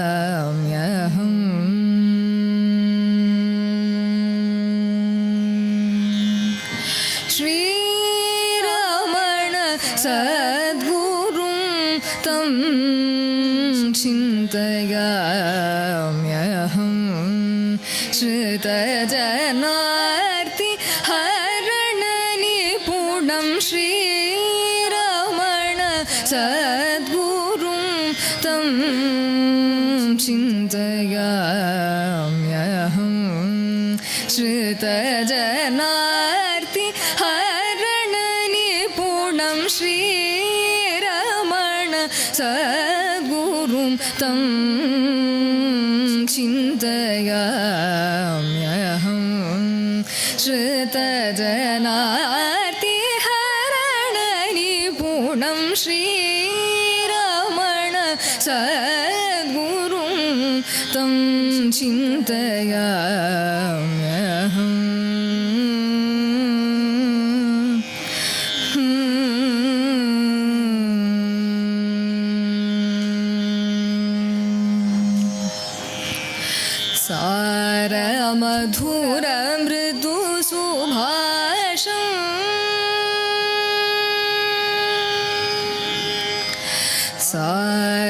चिन्तयाम्यहम् श्रीरमण सद्गुरुं तं चिन्तयाम्यहम् श्रुतजनार्ति हरणनिपुणं श्रीरमण सद्गुरुं तं चिन्तयाम्यहम् श्रुतजनार्ति हरणनिपुणं श्रीरमण सद्गुरुं तं चिन्तयाम्यहम् श्रुतजनार्ति हरणनिपुणं श्रीरमण सद्गुरुं तं चिन्तयाम्यहम् सारमधुर मृदु सुभाषं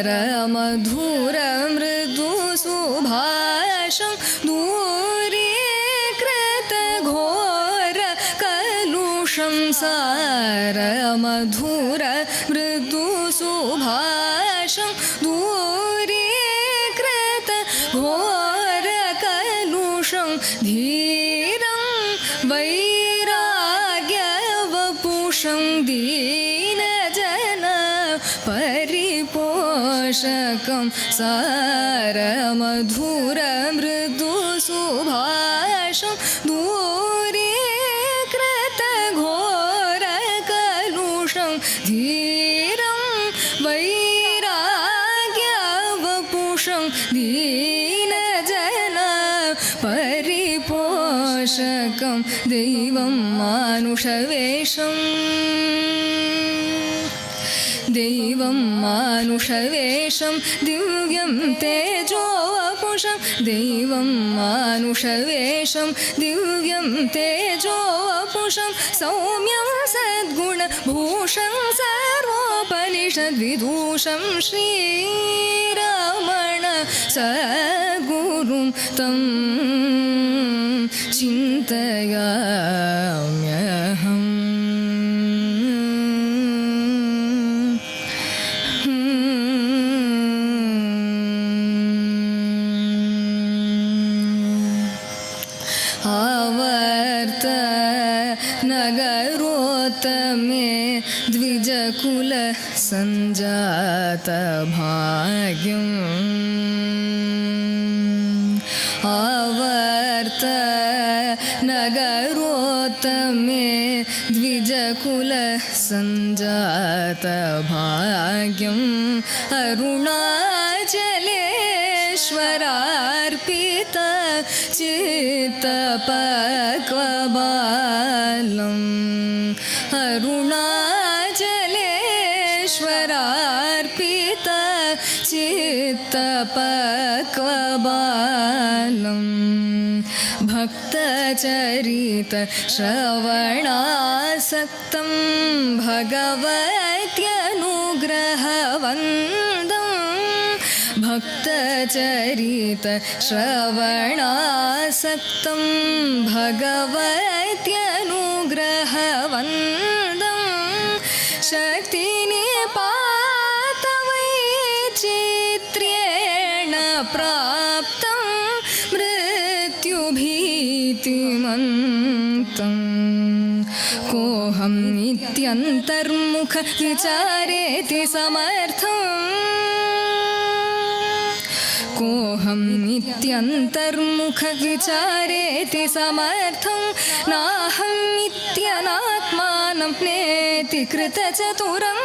सारमधुर मृदु सुभाषं दूरीकृत घोर कलुषं सारमधुर मृदु सुभाषं दूरीकृत घोर धीरं वैराग्यवपुषं दीनजन परिपोषकं सारमधुर मृदु सुभाषं दूरीकृत घोर कलुषं धीरं वैराग्यवपुषं दीनजन परिपोषकं दैवं मानुषवेषम् दैवं मानुषवेषं दिव्यं तेजोवपुषं दैवं मानुषवेषं दिव्यं तेजोवपुषं सौम्यं सद्गुणभूषं सर्वोपनिषद्विदूषं श्रीरमण सद्गुरुं तं चिन्तयाम्यहम् आवर्त नगरोत्तमे द्विजकुल सञ्जात भाग्यम् आवर्त नगरोत्तमे द्विजकुल सञ्जात भाग्यम् अरुणाचलेश्वरार्पित चित्तपक्वबालम् अरुणाचलेश्वरार्पित चित्तपक्वबालम् भक्तचरित श्रवणासक्तं भगवत्यनुग्रहवन्दम् भक्तचरित श्रवणासक्तं भगवत्यनुग्रहवन्दम् शक्तिनिपातवैचित्र्येण प्राप्तं मृत्युभीतिमन्तम् कोऽहं नित्यन्तर्मुख विचारेति समर्थम् कोऽहं नित्यन्तर्मुख विचारेति समर्थं नाहं नित्यनात्मानं नेति कृतचतुरं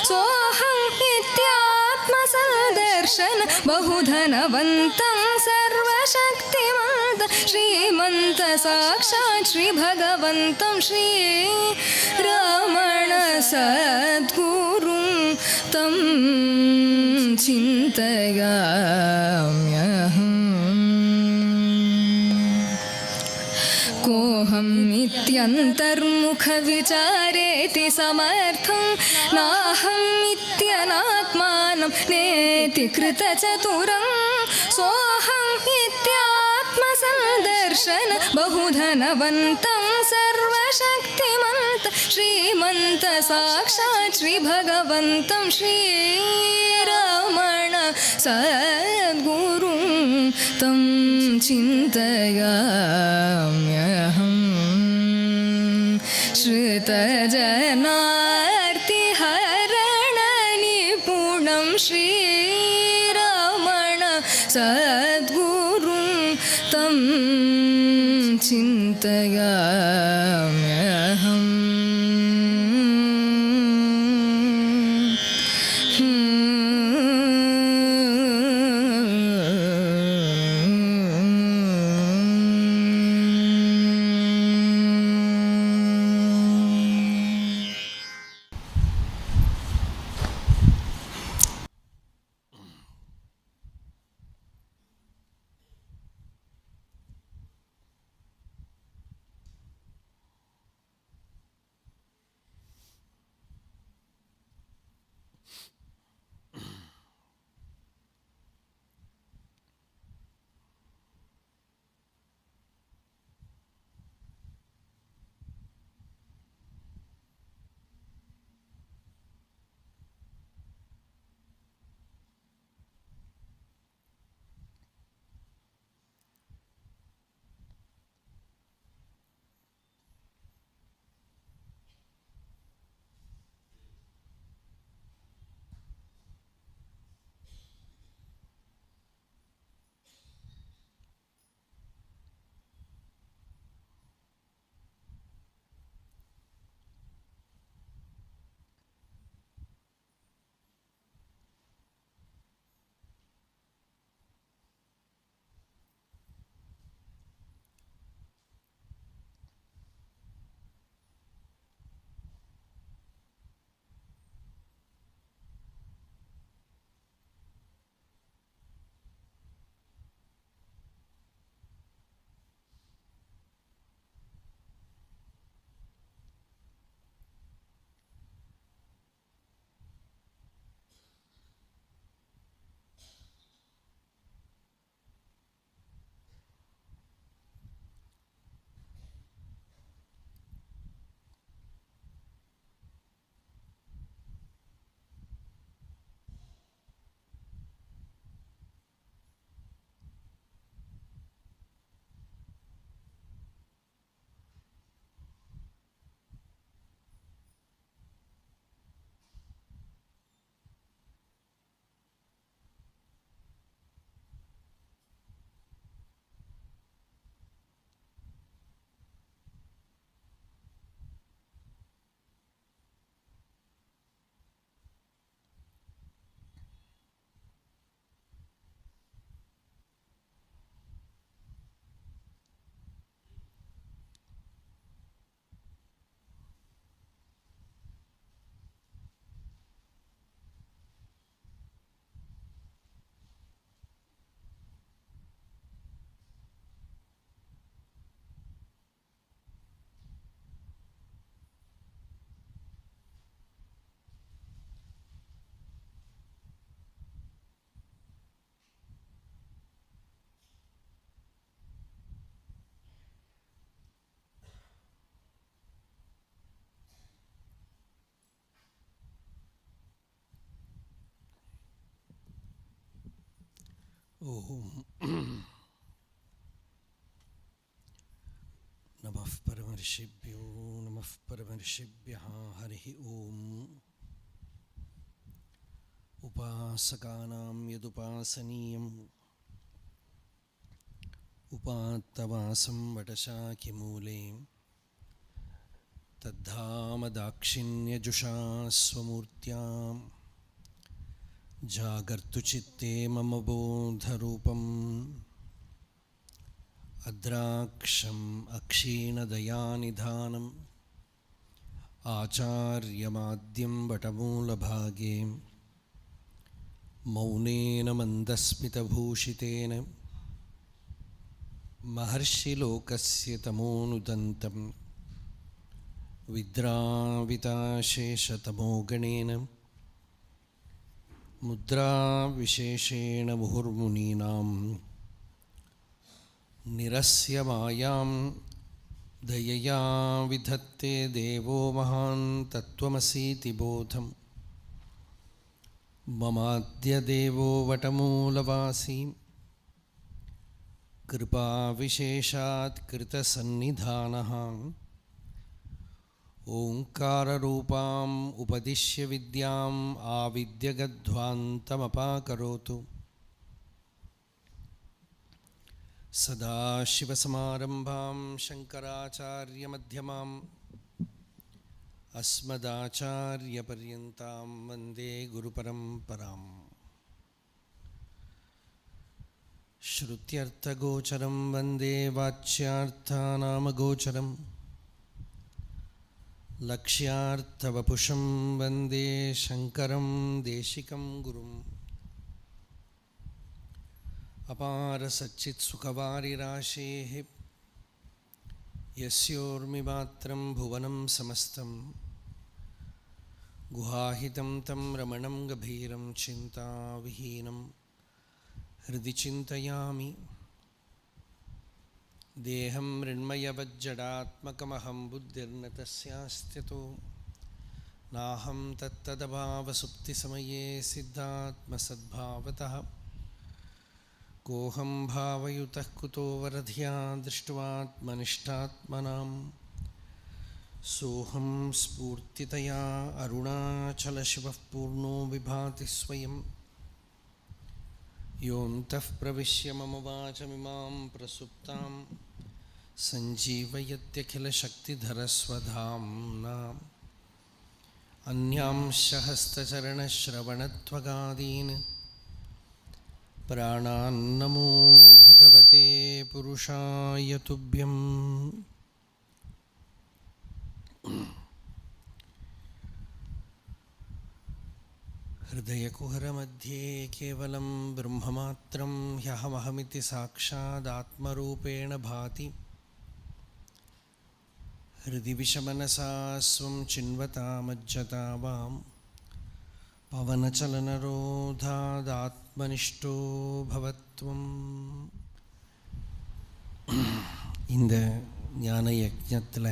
सोऽहं नित्यात्मसन्दर्शन बहुधनवन्तं सर्व सर्वशक्तिमन्त श्रीमन्त साक्षात् श्रीभगवन्तं श्रीरमण सद्गुरुं तं चिन्तयाम्यहम्। कोऽहमित्यन्तर्मुखविचारेति समर्थं नाहमित्यनात्मानं नेति कृतचतुरं सोऽहमित्यात्मसन्दर्शन बहुधनवन्तं सर्वशक्तिमन्त श्रीमन्त साक्षात् श्रीभगवन्तं श्रीरमण सद्गुरुं तं चिन्तयाम्यहम्। श्रुतजनार्तिहरणनिपुणं श्रीरमण सद्गुरुं तं चिन्तयाम्यहम्। नमः परमर्षिभ्यो नमः परमर्षिभ्यः हरिः ओम्। उपासकानां यदुपासनीयम् उपात्तवासं वटशाखिमूले तद्धाम दाक्षिण्यजुषा स्वमूर्त्यां जागर्तु चित्ते मम बोधरूपम् அத்ராக்ஷம் அக்ஷீணதயாநிதானம் ஆச்சார்யமாத்யம் வடமூலபாகே மௌனேன மந்தஸ்மிதபூஷிதேன மஹர்ஷிலோகஸ்ய தமோனுதந்தம் வித்ராவிதாசேஷதமோகணேன முத்ராவிசேஷேண முहुर्முனீனாம் நிரஸ்ய மாயாம் தயயா விதத்தே தேவோ மகான் தத்துவமசீதி போதம் மமாத்ய தேவோ வடமூலவாசி கிருபாவிசேஷாத் கிருதசன்னிதானः ஓங்காரரூபாம் உபதிஷ்ய வித்யாம் ஆவித்யகத்வாந்தமபாகரோது சதாசிவசமாரம்பாம் சங்கராச்சார்யமத்யமாம் அஸ்மதாச்சார்யபர்யந்தாம் வந்தே குருபரம்பராம். ஸ்ருத்யர்த்தகோச்சரம் வந்தே வாச்யார்த்தாநாமகோச்சரம் லக்ஷ்யார்த்தவபுஷம் வந்தே சங்கரம் தேசிகம் குரும். அபார சச்சித் சுகவாரிராசேஹ யஸ்யோர்மிமாத்ரம் புவனம் சமஸ்தம் குஹாஹிதம் தம் ரமணம் கபீரம் சிந்தாவிஹீனம் ஹிருதி சிந்தயாமி. தேஹம் ரிண்மயவஜ்ஜடாத்மகமஹம் புத்திர்ன தஸ்யாஸ்த்யதோ நாஹம் தத்ததபாவசுப்திசமயே சித்தாத்மசத்பாவதः கோஹம் பாவயுதः குதோ வரதியா திருஷ்டுவாத்மனிஷ்டாத்மனாம் சோஹம் ஸ்பூர்த்திதயா அருணாச்சலசிவः பூர்ணோ விபாதி ஸ்வயம் யோந்தः பிரவிஷ்ய மம வாசமிமாம் பிரசுப்தாம் சஞ்சீவயத்யகிலசக்திதரஸ்வதாம்னா அன்யாம்ஷ ஹஸ்தசரணஸ்ரவணத்வகாதீன் பிராணான்னமோ பகவதே புருஷாய துப்யம். ஹிருதயகுஹரமத்யே கேவலம் பிரம்மமாத்ரம் ஹ்யஹமஹமிதி சாக்ஷாதாத்மரூபேண பாதி. ஹிருதி விஷமனசா ஸ்வம் சின்வதாமஜ்ஜதாவாம் பவனச்சலனரோதாத்மனிஷ்டோ பவத்வம். இந்த ஞான யஜ்ஞத்தில்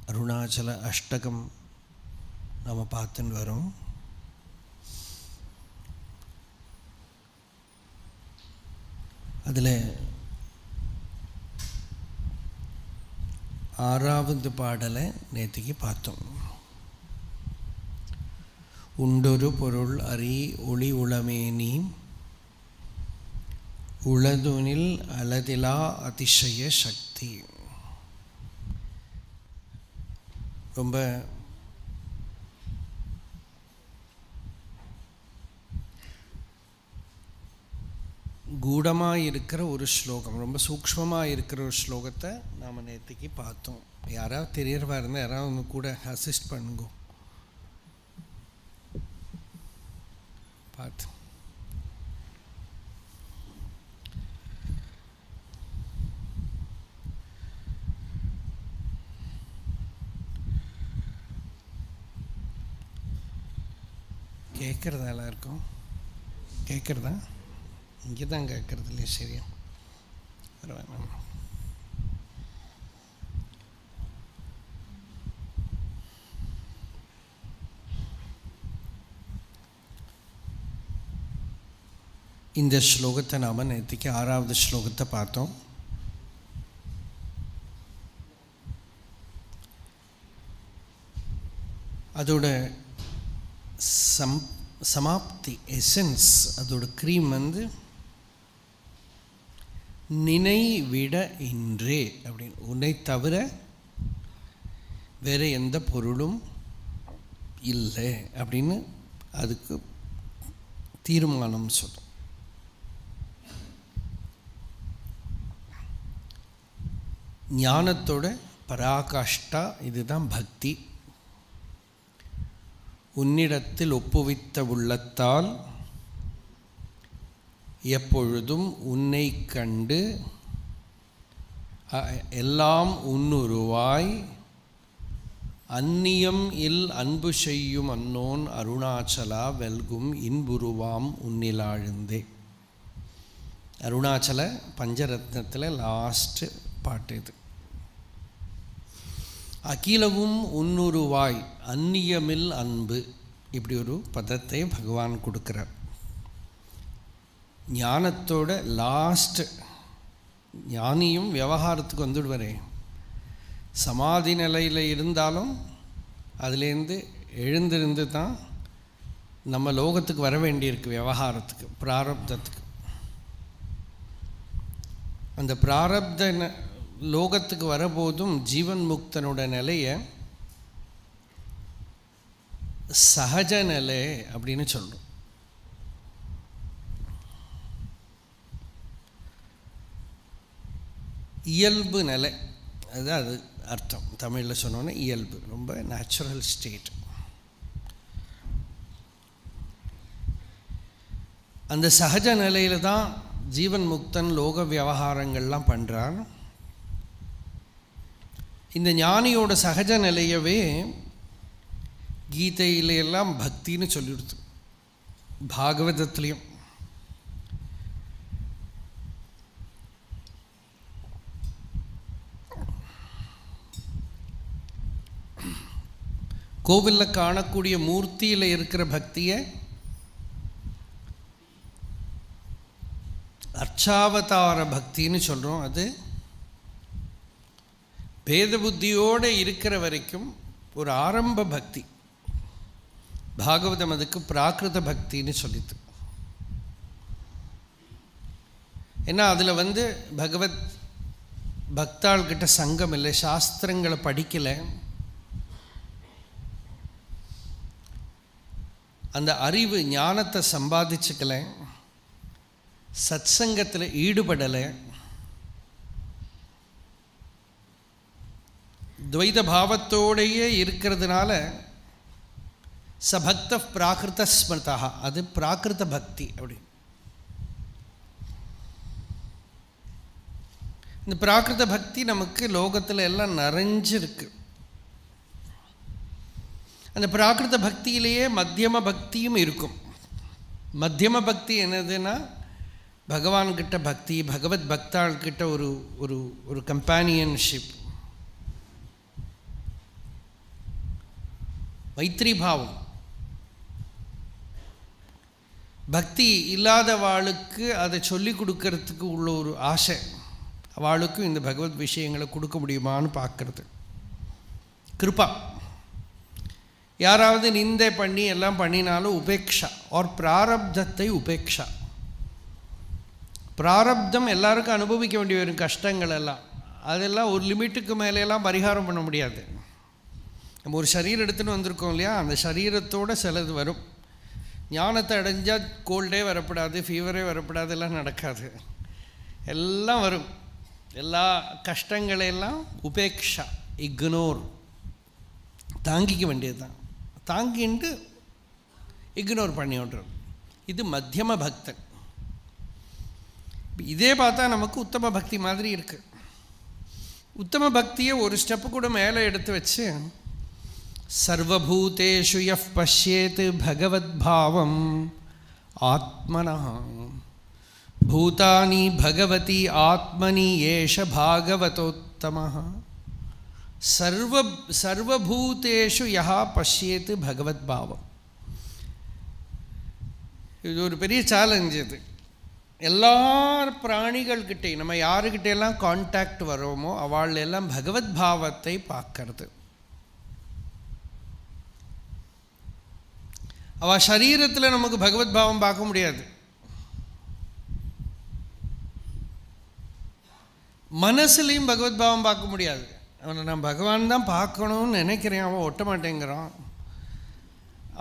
அருணாச்சல அஷ்டகம் நாம் பார்த்துன்னு வரோம். அதில் ஆறாவது பாடலை நேற்றுக்கு பார்த்தோம். உண்டொரு பொருள் அறி ஒளி உளமேனி உளதுனில் அலதிலா அதிசய சக்தி. ரொம்ப கூடமாக இருக்கிற ஒரு ஸ்லோகம், ரொம்ப சூக்ஷ்மமாக இருக்கிற ஒரு ஸ்லோகத்தை நாம் நேற்றுக்கு பார்த்தோம். யாராவது தெரியறவா இருந்தால் யாராவது ஒன்று கூட அசிஸ்ட் பண்ணுங்க. பார்த்து கேட்குறதா எல்லாருக்கும்? கேட்குறதா? இங்கே தான் கேட்குறது இல்லையா? சரியா பரவாயில்ல. இந்த ஸ்லோகத்தை நாம் நேற்றுக்கு ஆறாவது ஸ்லோகத்தை பார்த்தோம். அதோட சமாப்தி எசன்ஸ், அதோட க்ரீம் வந்து நினைவிட இன்றே அப்படின்னு, உன்னை தவிர வேறு எந்த பொருளும் இல்லை அப்படின்னு அதுக்கு தீர்மானம் சொல்லும். ஞானத்தோட பராகாஷ்டா இதுதான் பக்தி. உன்னிடத்தில் ஒப்புவித்த உள்ளத்தால் எப்பொழுதும் உன்னை கண்டு எல்லாம் உன்னுருவாய் அந்நியம் இல் அன்பு செய்யும் அன்னோன் அருணாச்சலா வெல்கும் இன்புருவாம் உன்னிலாழ்ந்தே. அருணாச்சல பஞ்சரத்னத்தில் லாஸ்ட்டு பாட்டு இது. அகிலவும் உன்னுருவாய் அந்நியமில் அன்பு, இப்படி ஒரு பதத்தை பகவான் கொடுக்குறார். ஞானத்தோட லாஸ்ட் ஞானியும் விவகாரத்துக்கு வந்துடுவாரே. சமாதி நிலையில் இருந்தாலும் அதுலேருந்து எழுந்திருந்து தான் நம்ம லோகத்துக்கு வர வேண்டியிருக்கு, விவகாரத்துக்கு, பிராரப்தத்துக்கு. அந்த பிராரப்த லோகத்துக்கு வரபோதும் ஜீவன் முக்தனோட நிலையை சகஜ நிலை அப்படின்னு சொல்கிறோம். இயல்பு நிலை, அதுதான் அது அர்த்தம். தமிழில் சொன்னோன்னே இயல்பு, ரொம்ப நேச்சுரல் ஸ்டேட். அந்த சகஜ நிலையில் தான் ஜீவன் முக்தன் லோக விவகாரங்கள்லாம் பண்ணுறான். இந்த ஞானியோட சகஜ நிலையவே கீதையிலையெல்லாம் பக்தின்னு சொல்லிடுது, பாகவதத்துலேயும். கோவிலில் காணக்கூடிய மூர்த்தியில் இருக்கிற பக்தியை அர்ச்சாவதார பக்தின்னு சொல்கிறோம். அது பேத புத்தியோடு இருக்கிற வரைக்கும் ஒரு ஆரம்ப பக்தி. பாகவதம் அதுக்கு பிராகிருத பக்தின்னு சொல்லிது. ஏன்னா அதில் பகவத் பக்தாள்கிட்ட சங்கம் இல்லை, சாஸ்திரங்களை படிக்கலை, அந்த அறிவு ஞானத்தை சம்பாதிச்சுக்கலை, சத்சங்கத்தில் ஈடுபடலை, துவைத பாவத்தோடையே இருக்கிறதுனால சபக்த பிராகிருத ஸ்மிருதா, அது பிராகிருத பக்தி. அப்படி இந்த பிராகிருத பக்தி நமக்கு லோகத்தில் எல்லாம் நிறைஞ்சிருக்கு. அந்த பிராகிருத பக்தியிலேயே மத்தியம பக்தியும் இருக்கும். மத்தியம பக்தி என்னதுன்னா பகவான்கிட்ட பக்தி, பகவத் பக்தாள்கிட்ட ஒரு ஒரு ஒரு கம்பேனியன்ஷிப், மைத்ரி பாவம். பக்தி இல்லாதவாளுக்கு அதை சொல்லி கொடுக்கறதுக்கு உள்ள ஒரு ஆசை, அவளுக்கும் இந்த பகவத் விஷயங்களை கொடுக்க முடியுமான்னு பார்க்கறது. கிருபா. யாராவது நிந்தை பண்ணி எல்லாம் பண்ணினாலும் உபேக்ஷா ஆர் பிராரப்தத்தை உபேக்ஷா. பிராரப்தம் எல்லாருக்கும் அனுபவிக்க வேண்டிய வரும் கஷ்டங்கள் எல்லாம், அதெல்லாம் ஒரு லிமிட்டுக்கு மேலேலாம் பரிகாரம் பண்ண முடியாது. நம்ம ஒரு சரீரம் எடுத்துன்னு வந்திருக்கோம் இல்லையா, அந்த சரீரத்தோடு சிலது வரும். ஞானத்தை அடைஞ்சால் கோல்டே வரப்படாது, ஃபீவரே வரப்படாது, எல்லாம் நடக்காது, எல்லாம் வரும். எல்லா கஷ்டங்களையெல்லாம் உபேக்ஷா, இக்னோர், தாங்கிக்க வேண்டியது தான். தாங்கிட்டு இக்னோர் பண்ணி விட்றது. இது மத்தியம பக்தன். இதே பார்த்தா நமக்கு உத்தம பக்தி மாதிரி இருக்குது. உத்தம பக்தியை ஒரு ஸ்டெப்பு கூட மேலே எடுத்து வச்சு சர்வபூதேஷு யஃப் பஷ்யேத் பகவத் பாவம் ஆத்மனா பூதானி பகவதி ஆத்மனி ஏஷ பாகவதோத்தமஹ. சர்வபூதேஷு யஹா பஷ்யேத் பகவத் பாவம். இது ஒரு பெரிய சேலஞ்ச். இது எல்லா பிராணிகள்கிட்டையும் நம்ம யாருக்கிட்டையெல்லாம் கான்டாக்ட் வரோமோ அவள் எல்லாம் பகவத் பாவத்தை பார்க்கறது. அவள் சரீரத்தில் நமக்கு பகவத் பாவம் பார்க்க முடியாது, மனசுலையும் பகவத் பாவம் பார்க்க முடியாது. அவனை நான் பகவான் தான் பார்க்கணும்னு நினைக்கிறேன், அவன் ஒட்ட மாட்டேங்கிறான்.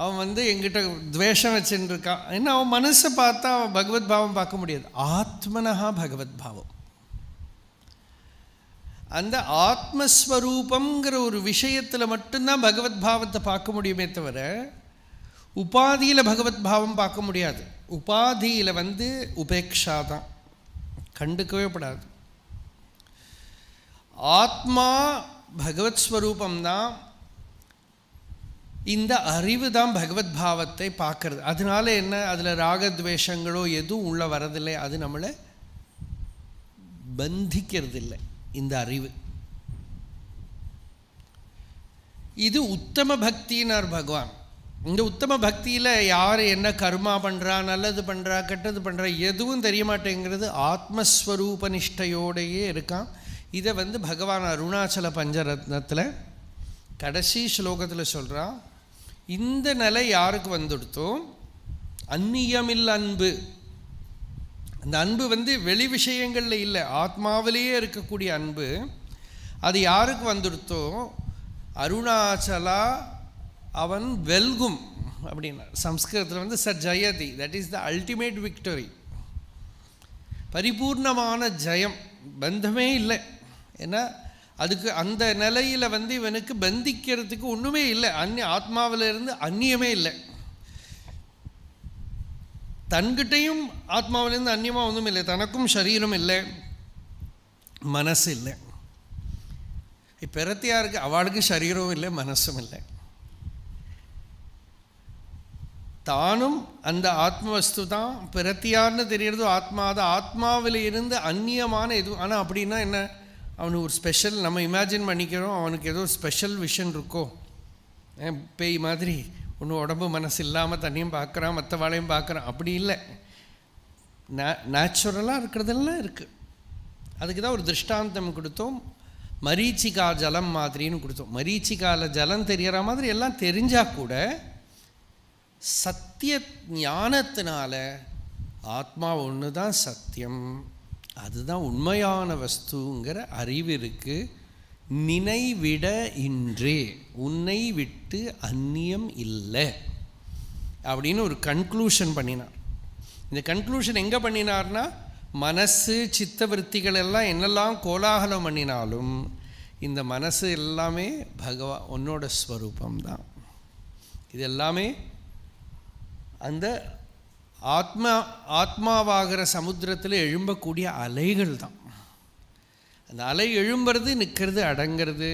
அவன் வந்து எங்கிட்ட துவேஷம் வச்சுட்டு இருக்கான். ஏன்னா அவன் மனசை பார்த்தா அவன் பகவத் பாவம் பார்க்க முடியாது. ஆத்மனஹா பகவத் பாவம், அந்த ஆத்மஸ்வரூபங்கிற ஒரு விஷயத்தில் மட்டும்தான் பகவத் பாவத்தை பார்க்க முடியுமே தவிர உபாதியில் பகவத் பாவம் பார்க்க முடியாது. உபாதியில் வந்து உபேக்ஷா தான், கண்டுக்கவே படாது. ஆத்மா பகவத் ஸ்வரூபம்தான், இந்த அறிவு தான் பகவத் பாவத்தை பார்க்கறது. அதனால என்ன, அதில் ராகத்வேஷங்களோ எதுவும் உள்ள வரதில்லை, அது நம்மளை பந்திக்கிறது இல்லை. இந்த அறிவு இது உத்தம பக்தினார் பகவான். இந்த உத்தம பக்தியில் யார் என்ன கர்மா பண்ணுறா, நல்லது பண்ணுறா, கெட்டது பண்ணுறா எதுவும் தெரிய மாட்டேங்கிறது. ஆத்மஸ்வரூப நிஷ்டையோடையே இருக்கான். இதை வந்து பகவான் அருணாச்சல பஞ்சரத்னத்தில் கடைசி ஸ்லோகத்தில் சொல்கிறான். இந்த நிலை யாருக்கு வந்துடுத்தோ, அந்நியமில் அன்பு, அந்த அன்பு வந்து வெளி விஷயங்களில் இல்லை, ஆத்மாவிலேயே இருக்கக்கூடிய அன்பு, அது யாருக்கு வந்துடுத்தோ அருணாச்சலா அவன் வெல்கும் அப்படின்னா. சம்ஸ்கிருதத்தில் வந்து ச ஜயதி, that is the ultimate victory, பரிபூர்ணமான ஜெயம். பந்தமே இல்லை. ஏன்னா அதுக்கு அந்த நிலையில் வந்து இவனுக்கு பந்திக்கிறதுக்கு ஒன்றுமே இல்லை. ஆத்மாவில் இருந்து அந்நியமே இல்லை. தன்கிட்டையும் ஆத்மாவிலேருந்து அந்நியமாக ஒன்றும் இல்லை. தனக்கும் சரீரம் இல்லை, மனசு இல்லை. பிறத்தியாருக்கு அவளுக்கு சரீரம் இல்லை, மனசும் இல்லை. தானும் அந்த ஆத்மவஸ்து தான், பிறத்தியார்னு தெரியறதோ ஆத்மா தான். ஆத்மாவில் இருந்து அந்நியமான எதுவும். ஆனால் அப்படின்னா என்ன, அவனுக்கு ஒரு ஸ்பெஷல், நம்ம இமேஜின் பண்ணிக்கிறோம் அவனுக்கு ஏதோ ஸ்பெஷல் விஷன் இருக்கோ, பேய் மாதிரி ஒன்றும் உடம்பு மனசு இல்லாமல் தண்ணியும் பார்க்குறான், மற்ற வாழையும் பார்க்குறான். அப்படி இல்லை, நேச்சுரலாக இருக்கிறதெல்லாம் இருக்குது. அதுக்கு தான் ஒரு திருஷ்டாந்தம் கொடுத்தோம், மரீச்சிகா ஜலம் மாதிரின்னு கொடுத்தோம். மரீச்சிகாவில் ஜலம் தெரியற மாதிரி எல்லாம் தெரிஞ்சால் கூட சத்திய ஞானத்தினால ஆத்மா ஒன்று தான் சத்தியம், அதுதான் உண்மையான வஸ்துங்கிற அறிவு இருக்குது. நினைவிட இன்றே, உன்னை விட்டு அந்நியம் இல்லை அப்படின்னு ஒரு கன்க்ளூஷன் பண்ணினார். இந்த கன்க்ளூஷன் எங்கே பண்ணினார்னா, மனசு சித்தவருத்திகள் எல்லாம் என்னெல்லாம் கோலாகலம் பண்ணினாலும் இந்த மனசு எல்லாமே உன்னோட ஸ்வரூபம்தான். இது எல்லாமே அந்த ஆத்மாவாகிற சமுத்திரத்தில் எழும்பக்கூடிய அலைகள் தான். அந்த அலை எழும்புறது, நிற்கிறது, அடங்கிறது,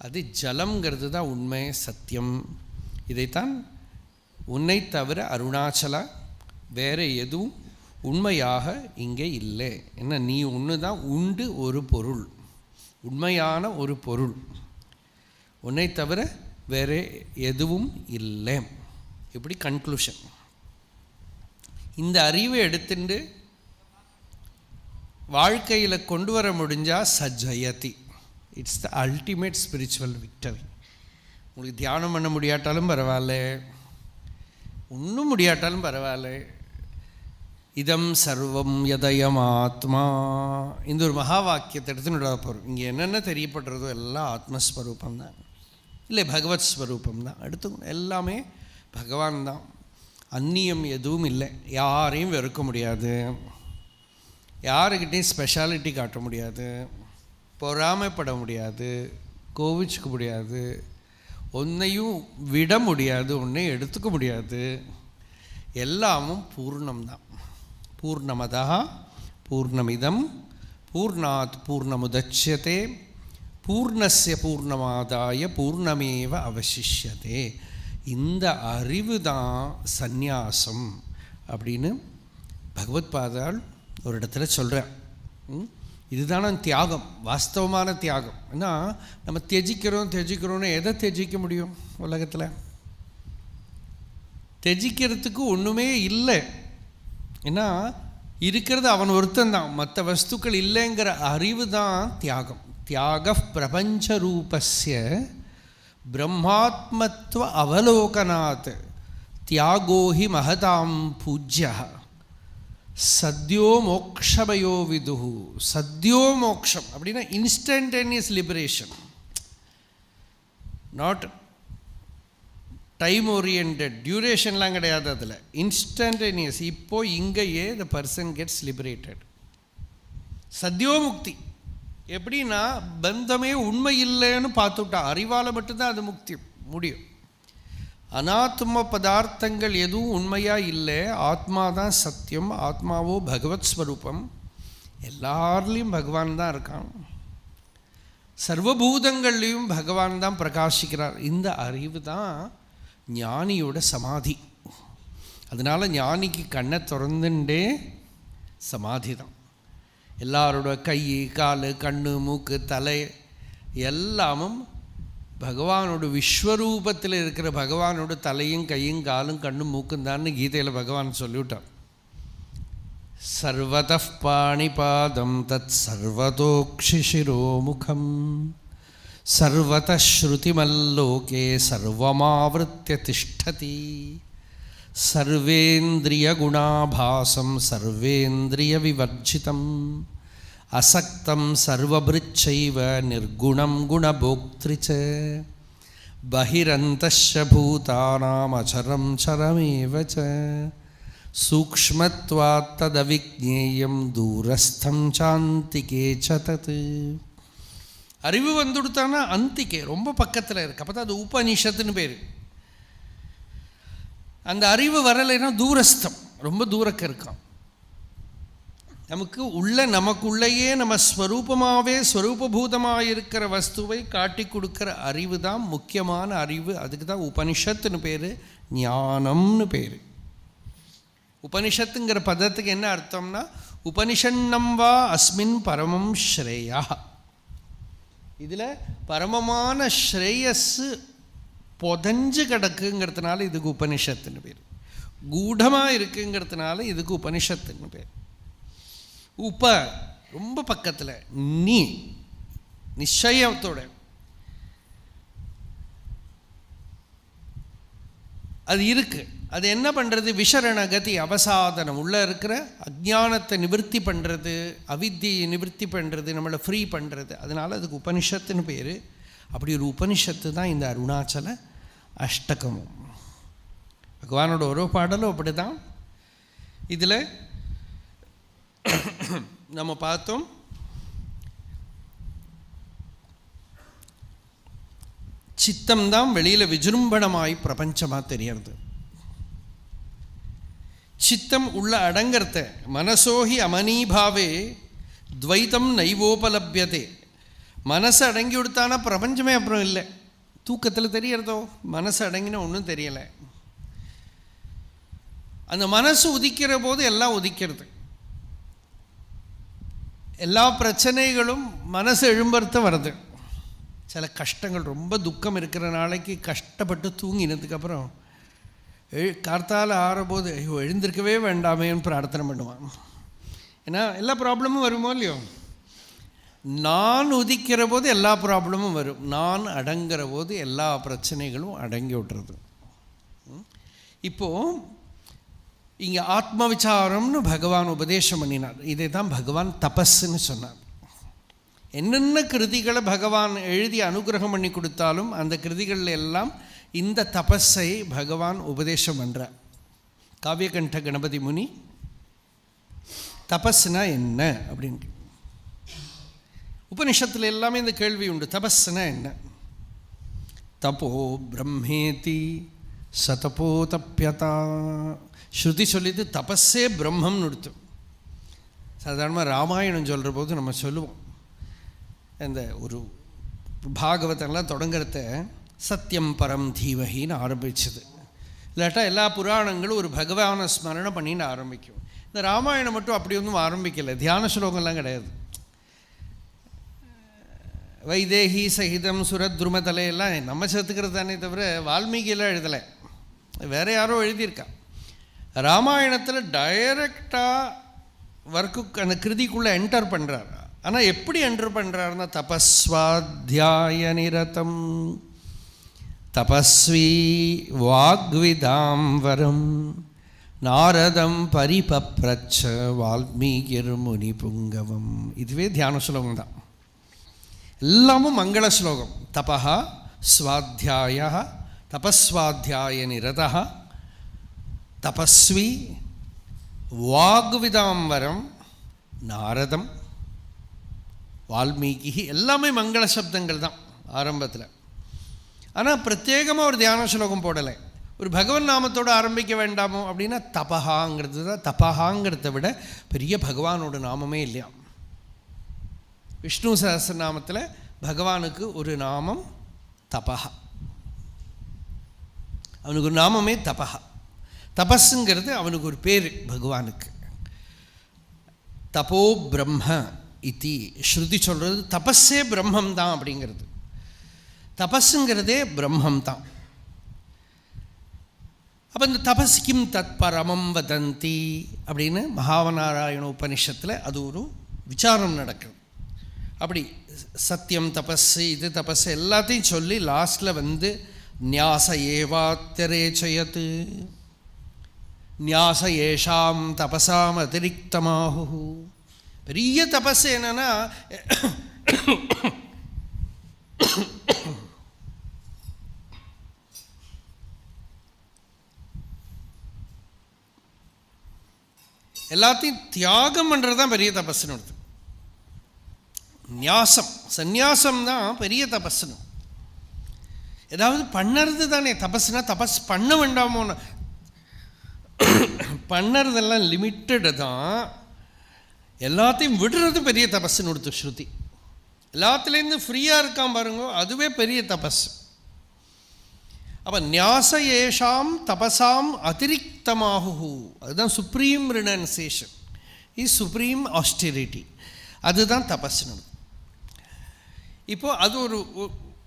அது ஜலம்ங்கிறது தான் உண்மை, சத்தியம். இதைத்தான் உன்னை தவிர அருணாச்சலா வேறு எதுவும் உண்மையாக இங்கே இல்லை. என்ன, நீ ஒன்று தான் உண்டு, ஒரு பொருள், உண்மையான ஒரு பொருள், உன்னை தவிர வேறு எதுவும் இல்லை. இப்படி கன்க்ளூஷன். இந்த அறிவை எடுத்துட்டு வாழ்க்கையில் கொண்டு வர முடிஞ்சால் சஜயதி, it's the ultimate spiritual victory. உங்களுக்கு தியானம் பண்ண முடியாட்டாலும் பரவாயில்ல, ஒன்றும் முடியாட்டாலும் பரவாயில்ல, இதம் சர்வம் யதயம் ஆத்மா, இந்த ஒரு மகா வாக்கியத்தை எடுத்துன்னு போகிறோம். இங்கே என்னென்ன தெரியப்படுறதோ எல்லாம் ஆத்மஸ்வரூபம் தான், இல்லை பகவத் ஸ்வரூபம் தான். எடுத்துக்கணும், எல்லாமே பகவான் தான், அந்நியம் எதுவும் இல்லை. யாரையும் வெறுக்க முடியாது, யாருக்கிட்டையும் ஸ்பெஷாலிட்டி காட்ட முடியாது, பொறாமைப்பட முடியாது, கோவிச்சுக்க முடியாது, ஒன்றையும் விட முடியாது, ஒன்றையும் எடுத்துக்க முடியாது. எல்லாமும் பூர்ணம்தான். பூர்ணமதா பூர்ணமிதம் பூர்ணாத் பூர்ணமுதட்சியதே பூர்ணஸ்ய பூர்ணமாதாய பூர்ணமேவ அவசிஷ்யதே. இந்த அறிவு தான் சந்நியாசம் அப்படின்னு பகவத்பாதால் ஒரு இடத்துல சொல்கிறேன். இதுதான தியாகம், வாஸ்தவமான தியாகம். ஏன்னா நம்ம தியஜிக்கிறோன்னு எதை தியஜிக்க முடியும் உலகத்தில்? தியஜிக்கிறதுக்கு ஒன்றுமே இல்லை. ஏன்னா இருக்கிறது அவன் ஒருத்தந்தான், மற்ற வஸ்துக்கள் இல்லைங்கிற அறிவு தான் தியாகம். தியாக பிரபஞ்ச ரூபஸ்ய பிரம்மாத்மத்வ அவலோகனாத் தியாகோஹி மகதாம் பூஜ்ய சத்யோ மோக்ஷமயோ விதுஹு. சத்யோ மோக்ஷம் அப்படின்னா instantaneous liberation, not time orient டியூரேஷன்லாம் கிடையாது. அதில் இன்ஸ்டன்டேனியஸ், இப்போது இங்கேயே த பர்சன் கெட்ஸ் லிபரேட்டட். சத்யோமுக்தி எப்படின்னா பந்தமே உண்மை இல்லைன்னு பார்த்துட்டா, அறிவால் மட்டும்தான் அது முக்தி முடியும். அனாத்ம பதார்த்தங்கள் எதுவும் உண்மையாக இல்லை, ஆத்மா தான் சத்தியம். ஆத்மாவோ பகவத் ஸ்வரூபம், எல்லார்லேயும் பகவான் தான் இருக்கான், சர்வபூதங்கள்லேயும் பகவான் தான் பிரகாசிக்கிறார். இந்த அறிவு தான் ஞானியோட சமாதி. அதனால் ஞானிக்கு கண்ணை திறந்துட்டே சமாதி தான். எல்லாரோட கை கால் கண்ணு மூக்கு தலை எல்லாமும் பகவானோட விஸ்வரூபத்தில் இருக்கிற பகவானோட தலையும் கையும் காலும் கண்ணும் மூக்கும் தான் கீதையில் பகவான் சொல்லிவிட்டார். சர்வதः பாணிபாதம் தத் சர்வதோக்ஷிசிரோமுகம் சர்வதः ஸ்ருதிமல்லோகே சர்வமாவிருத்ய திஷ்டதி சர்வேந்திரியகுணாபாசம் சர்வேந்திரிய விவர்ஜிதம் அசக்தம் சர்வபிருச்சைவ நிர்குணம் குணபோக்த்ரிச்ச பஹிரந்தஸ்ய பூதானாம் அசரம் சரமேவ ச சூக்ஷ்மத்வாத் ததவிஜ்ஞேயம் தூரஸ்தம் சாந்திகே ச தத். அறிவு வந்துடுத்தானா அந்திக்கே, ரொம்ப பக்கத்தில் இருக்கு. அப்போ தான் அது உபனிஷத்துன்னு பேர். அந்த அறிவு வரலைன்னா தூரஸ்தம், ரொம்ப தூரக்க இருக்கான். நமக்குள்ளேயே நம்ம ஸ்வரூபமாகவே ஸ்வரூபபூதமாக இருக்கிற வஸ்துவை காட்டி கொடுக்குற அறிவு தான் முக்கியமான அறிவு. அதுக்கு தான் உபனிஷத்துன்னு பேர், ஞானம்னு பேர். உபனிஷத்துங்கிற பதத்துக்கு என்ன அர்த்தம்னா உபனிஷன்னம் வா அஸ்மின் பரமம் ஸ்ரேயா. இதில் பரமமான ஸ்ரேயஸ்ஸு புதஞ்சு கிடக்குங்கிறதுனால இதுக்கு உபனிஷத்துன்னு பேர். கூடமாக இருக்குங்கிறதுனால இதுக்கு உபனிஷத்துன்னு பேர். உப ரொம்ப பக்கத்தில், நீ நிச்சயத்தோட அது இருக்குது. அது என்ன பண்ணுறது? விசரண கதி அவசாதனம், உள்ளே இருக்கிற அஜ்ஞானத்தை நிவர்த்தி பண்ணுறது, அவித்தியை நிவர்த்தி பண்ணுறது, நம்மளை ஃப்ரீ பண்ணுறது. அதனால் அதுக்கு உபனிஷத்துன்னு பேர். அப்படி ஒரு உபனிஷத்து தான் இந்த அருணாச்சல அஷ்டகமும். பகவானோட ஒரு பாடலும் அப்படி தான். இதில் நம்ம பார்த்தோம், சித்தம்தான் வெளியில் விஜృంభணமாய் பிரபஞ்சமாக தெரியறது. சித்தம் உள்ள அடங்கிறத மனசோஹி அமனீபாவே துவைத்தம் நைவோபலபியதே. மனசு அடங்கி கொடுத்தானா பிரபஞ்சமே அப்புறம் இல்லை. தூக்கத்தில் தெரியறதோ, மனசு அடங்கினா ஒன்றும் தெரியலை. அந்த மனசு உதிக்கிற போது எல்லாம் உதிக்கிறது. எல்லா பிரச்சனைகளும் மனசு எழும்பறுத்த வருது. சில கஷ்டங்கள், ரொம்ப துக்கம் இருக்கிற நாளைக்கு கஷ்டப்பட்டு தூங்கினதுக்கப்புறம் கார்த்தால் ஆறும்போது ஐயோ எழுந்திருக்கவே வேண்டாமேன்னு பிரார்த்தனை பண்ணுவான். ஏன்னா எல்லா ப்ராப்ளமும் வருமோ இல்லையோ. நான் உதிக்கிற போது எல்லா ப்ராப்ளமும் வரும், நான் அடங்குற போது எல்லா பிரச்சனைகளும் அடங்கி விட்டுறது. இப்போது இங்கே ஆத்ம விசாரம்னு பகவான் உபதேசம் பண்ணினார். இதை தான் பகவான் தபஸ்ன்னு சொன்னார். என்னென்ன கிருதிகளை பகவான் எழுதி அனுகிரகம் பண்ணி கொடுத்தாலும் அந்த கிருதிகள் எல்லாம் இந்த தபஸை பகவான் உபதேசம் பண்ணுறார். காவியகண்ட கணபதி முனி தபஸ்னா என்ன அப்படின்னு உபனிஷத்தில் எல்லாமே இந்த கேள்வி உண்டு. தபஸ்னா என்ன? தபோ பிரம்மேதி சதபோ தப்பியதா. ஸ்ருதி சொல்லிது தபஸே பிரம்மம்னு கொடுத்து. சாதாரணமாக ராமாயணம் சொல்கிற போது நம்ம சொல்லுவோம், இந்த ஒரு பாகவதெல்லாம் தொடங்குறத சத்தியம் பரம் தீமகின்னு ஆரம்பிச்சது. இல்லாட்டா எல்லா புராணங்களும் ஒரு பகவானை ஸ்மரணை பண்ணின்னு ஆரம்பிக்கும். இந்த ராமாயணம் மட்டும் அப்படி ஒன்றும் ஆரம்பிக்கலை, தியான ஸ்லோகம்லாம் கிடையாது. வைதேகி சகிதம் சுரத்ருமதலையெல்லாம் நம்ம சேர்த்துக்கிறது தானே தவிர வால்மீகியெல்லாம் எழுதலை, வேறு யாரோ எழுதியிருக்கா. ராமாயணத்தில் டைரக்டாக ஒர்க்கு அந்த கிருதிக்குள்ளே என்டர் பண்ணுறார். ஆனால் எப்படி என்டர் பண்ணுறாருன்னா தபஸ்வாத்தியாய நிரதம் தபஸ்வி வாக்விதாம் வரம் நாரதம் பரிபப்ரச்ச வால்மீகிர் முனி புங்கவம். இதுவே தியான ஸ்லோகம் தான், எல்லாமும் மங்கள ஸ்லோகம். தபா ஸ்வாத்தியாய தபஸ்வாத்தியாய நிரதः தபஸ்வி வாக்விதாம்பரம் நாரதம் வால்மீகி. எல்லாமே மங்கள சப்தங்கள் தான் ஆரம்பத்தில். ஆனால் பிரத்யேகமாக ஒரு தியான ஸ்லோகம் போடலை. ஒரு பகவன் நாமத்தோடு ஆரம்பிக்க வேண்டாமோ அப்படின்னா தபஹாங்கிறது தான். தபஹாங்கிறத விட பெரிய பகவானோட நாமமே இல்லையா. விஷ்ணு சஹஸ்ரநாமத்தில் பகவானுக்கு ஒரு நாமம் தபஹா. அவனுக்கு ஒரு நாமமே தபஹா. தபஸுங்கிறது அவனுக்கு ஒரு பேர் பகவானுக்கு. தபோ பிரம்ம இத்தி ஸ்ருதி சொல்கிறது தபஸே பிரம்மம் தான் அப்படிங்கிறது. தபஸுங்கிறதே பிரம்மம் தான். அப்போ இந்த தபஸ் கிம் தத் பரமம் வதந்தி அப்படின்னு மகாவநாராயண உபனிஷத்தில் அது ஒரு விசாரம் நடக்குது. அப்படி சத்தியம் தபஸ் இது தபஸ் எல்லாத்தையும் சொல்லி லாஸ்டில் வந்து நியாச ஏவாத்தியரேச்சயத்து நியாச ஏஷாம் தபசாம் அதிரிக்தமாகு. பெரிய தபஸ் என்னன்னா எல்லாத்தையும் தியாகம் பண்ணுறது தான் பெரிய தபஸ்ன்னு வருது. நியாசம் சந்நியாசம் தான் பெரிய தபஸ்ன்னு. ஏதாவது பண்ணுறது தானே தபஸ்னா. தபஸ் பண்ண வேண்டாமோன்னு பண்ணுறதெல்லாம் லிமிட்டடு தான். எல்லாத்தையும் விடுறது பெரிய தபஸ்ன்னு கொடுத்து ஸ்ருதி. எல்லாத்துலேருந்து ஃப்ரீயாக இருக்கான் பாருங்க, அதுவே பெரிய தபஸ். அப்போ நியாச ஏஷாம் தபசாம் அதிரிக்தமாகு, அதுதான் supreme renunciation, is supreme austerity. அதுதான் தபஸ்னு. இப்போது அது ஒரு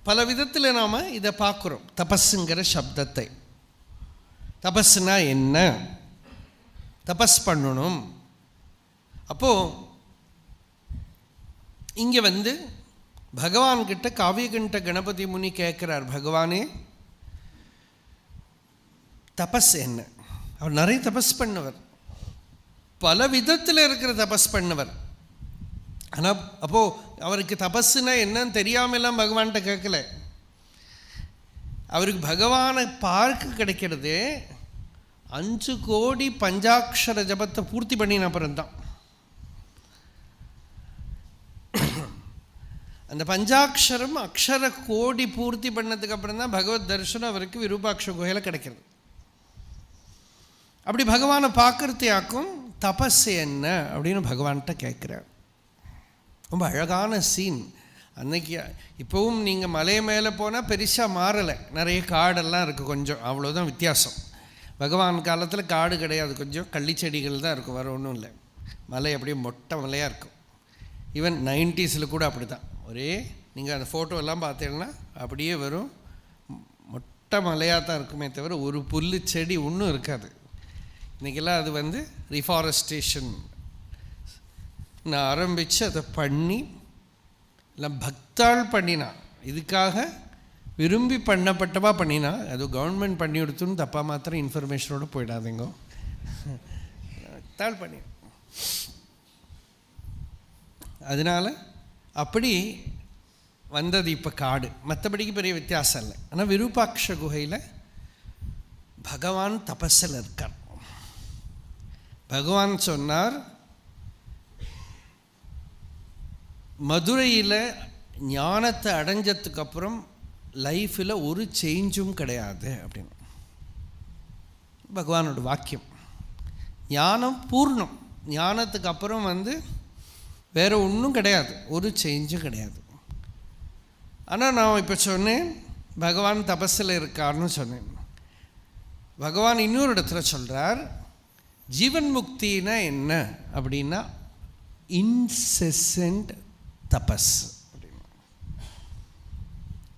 பல விதத்தில் நாம் இதை பார்க்குறோம் தபஸுங்கிற சப்தத்தை. தபஸ்னா என்ன, தபஸ் பண்ணணும். அப்போது இங்கே வந்து பகவான்கிட்ட காவியகண்ட கணபதி முனி கேட்குறார், பகவானே தபஸ் என்ன? அவர் நிறைய தபஸ் பண்ணவர், பல விதத்தில் இருக்கிற தபஸ் பண்ணவர். ஆனால் அப்போது அவருக்கு தபஸ்னா என்னன்னு தெரியாமலாம் பகவான்கிட்ட கேட்கல. அவருக்கு பகவானை பார்க்க கிடைக்கிறது 5 கோடி பஞ்சாட்சர ஜபத்தை பூர்த்தி பண்ணின அப்புறம்தான். அந்த பஞ்சாட்சரம் அக்ஷர கோடி பூர்த்தி பண்ணதுக்கு அப்புறம் தான் பகவத் தரிசனம் அவருக்கு விரூபாட்ச குகையில் கிடைக்கிறது. அப்படி பகவானை பார்க்கறதையாக்கும் தபஸ் என்ன அப்படின்னு பகவான்கிட்ட கேட்குறார். ரொம்ப அழகான சீன். அன்னைக்கு இப்போவும் நீங்கள் மலை மேலே போனால் பெருசாக மாறலை, நிறைய காடெல்லாம் இருக்குது, கொஞ்சம் அவ்வளோதான் வித்தியாசம். பகவான் காலத்தில் காடு கிடையாது, கொஞ்சம் கள்ளிச்செடிகள் தான் இருக்கும், வேறு ஒன்றும் இல்லை. மலை அப்படியே மொட்டை மலையாக இருக்கும். ஈவன் 90s கூட அப்படி தான். ஒரே நீங்கள் அந்த ஃபோட்டோ எல்லாம் பார்த்தீங்கன்னா அப்படியே வெறும் மொட்டை மலையாக தான் இருக்குமே தவிர ஒரு புல் செடி ஒன்றும் இருக்காது. இன்றைக்கெல்லாம் அது வந்து ரிஃபாரஸ்டேஷன் நான் ஆரம்பித்து அதை பண்ணி இல்லை பக்தாள் பண்ணினா, இதுக்காக விரும்பி பண்ணப்பட்டவா பண்ணினா, அது கவர்மெண்ட் பண்ணி கொடுத்துன்னு தப்பாக மாத்திரம் இன்ஃபர்மேஷனோடு போயிடாதீங்க. பக்தாள் பண்ணி அதனால் அப்படி வந்தது இப்போ காடு. மற்றபடிக்கு பெரிய வித்தியாசம் இல்லை. ஆனால் விரூபாட்ச குகையில் பகவான் தபஸில் இருக்கார். பகவான் சொன்னார், மதுரையில் ஞானத்தை அடைஞ்சதுக்கப்புறம் லைஃப்பில் ஒரு சேஞ்சும் கிடையாது அப்படின்னு பகவானோட வாக்கியம். ஞானம் பூர்ணம், ஞானத்துக்கு அப்புறம் வந்து வேறு ஒன்றும் கிடையாது, ஒரு சேஞ்சும் கிடையாது. ஆனால் நான் இப்போ சொன்னேன் பகவான் தபஸில் இருக்கார்னு சொன்னேன். பகவான் இன்னொரு இடத்துல சொல்கிறார், ஜீவன் முக்தினா என்ன அப்படின்னா இன்செசன்ட் தபஸ் அப்படின்னு.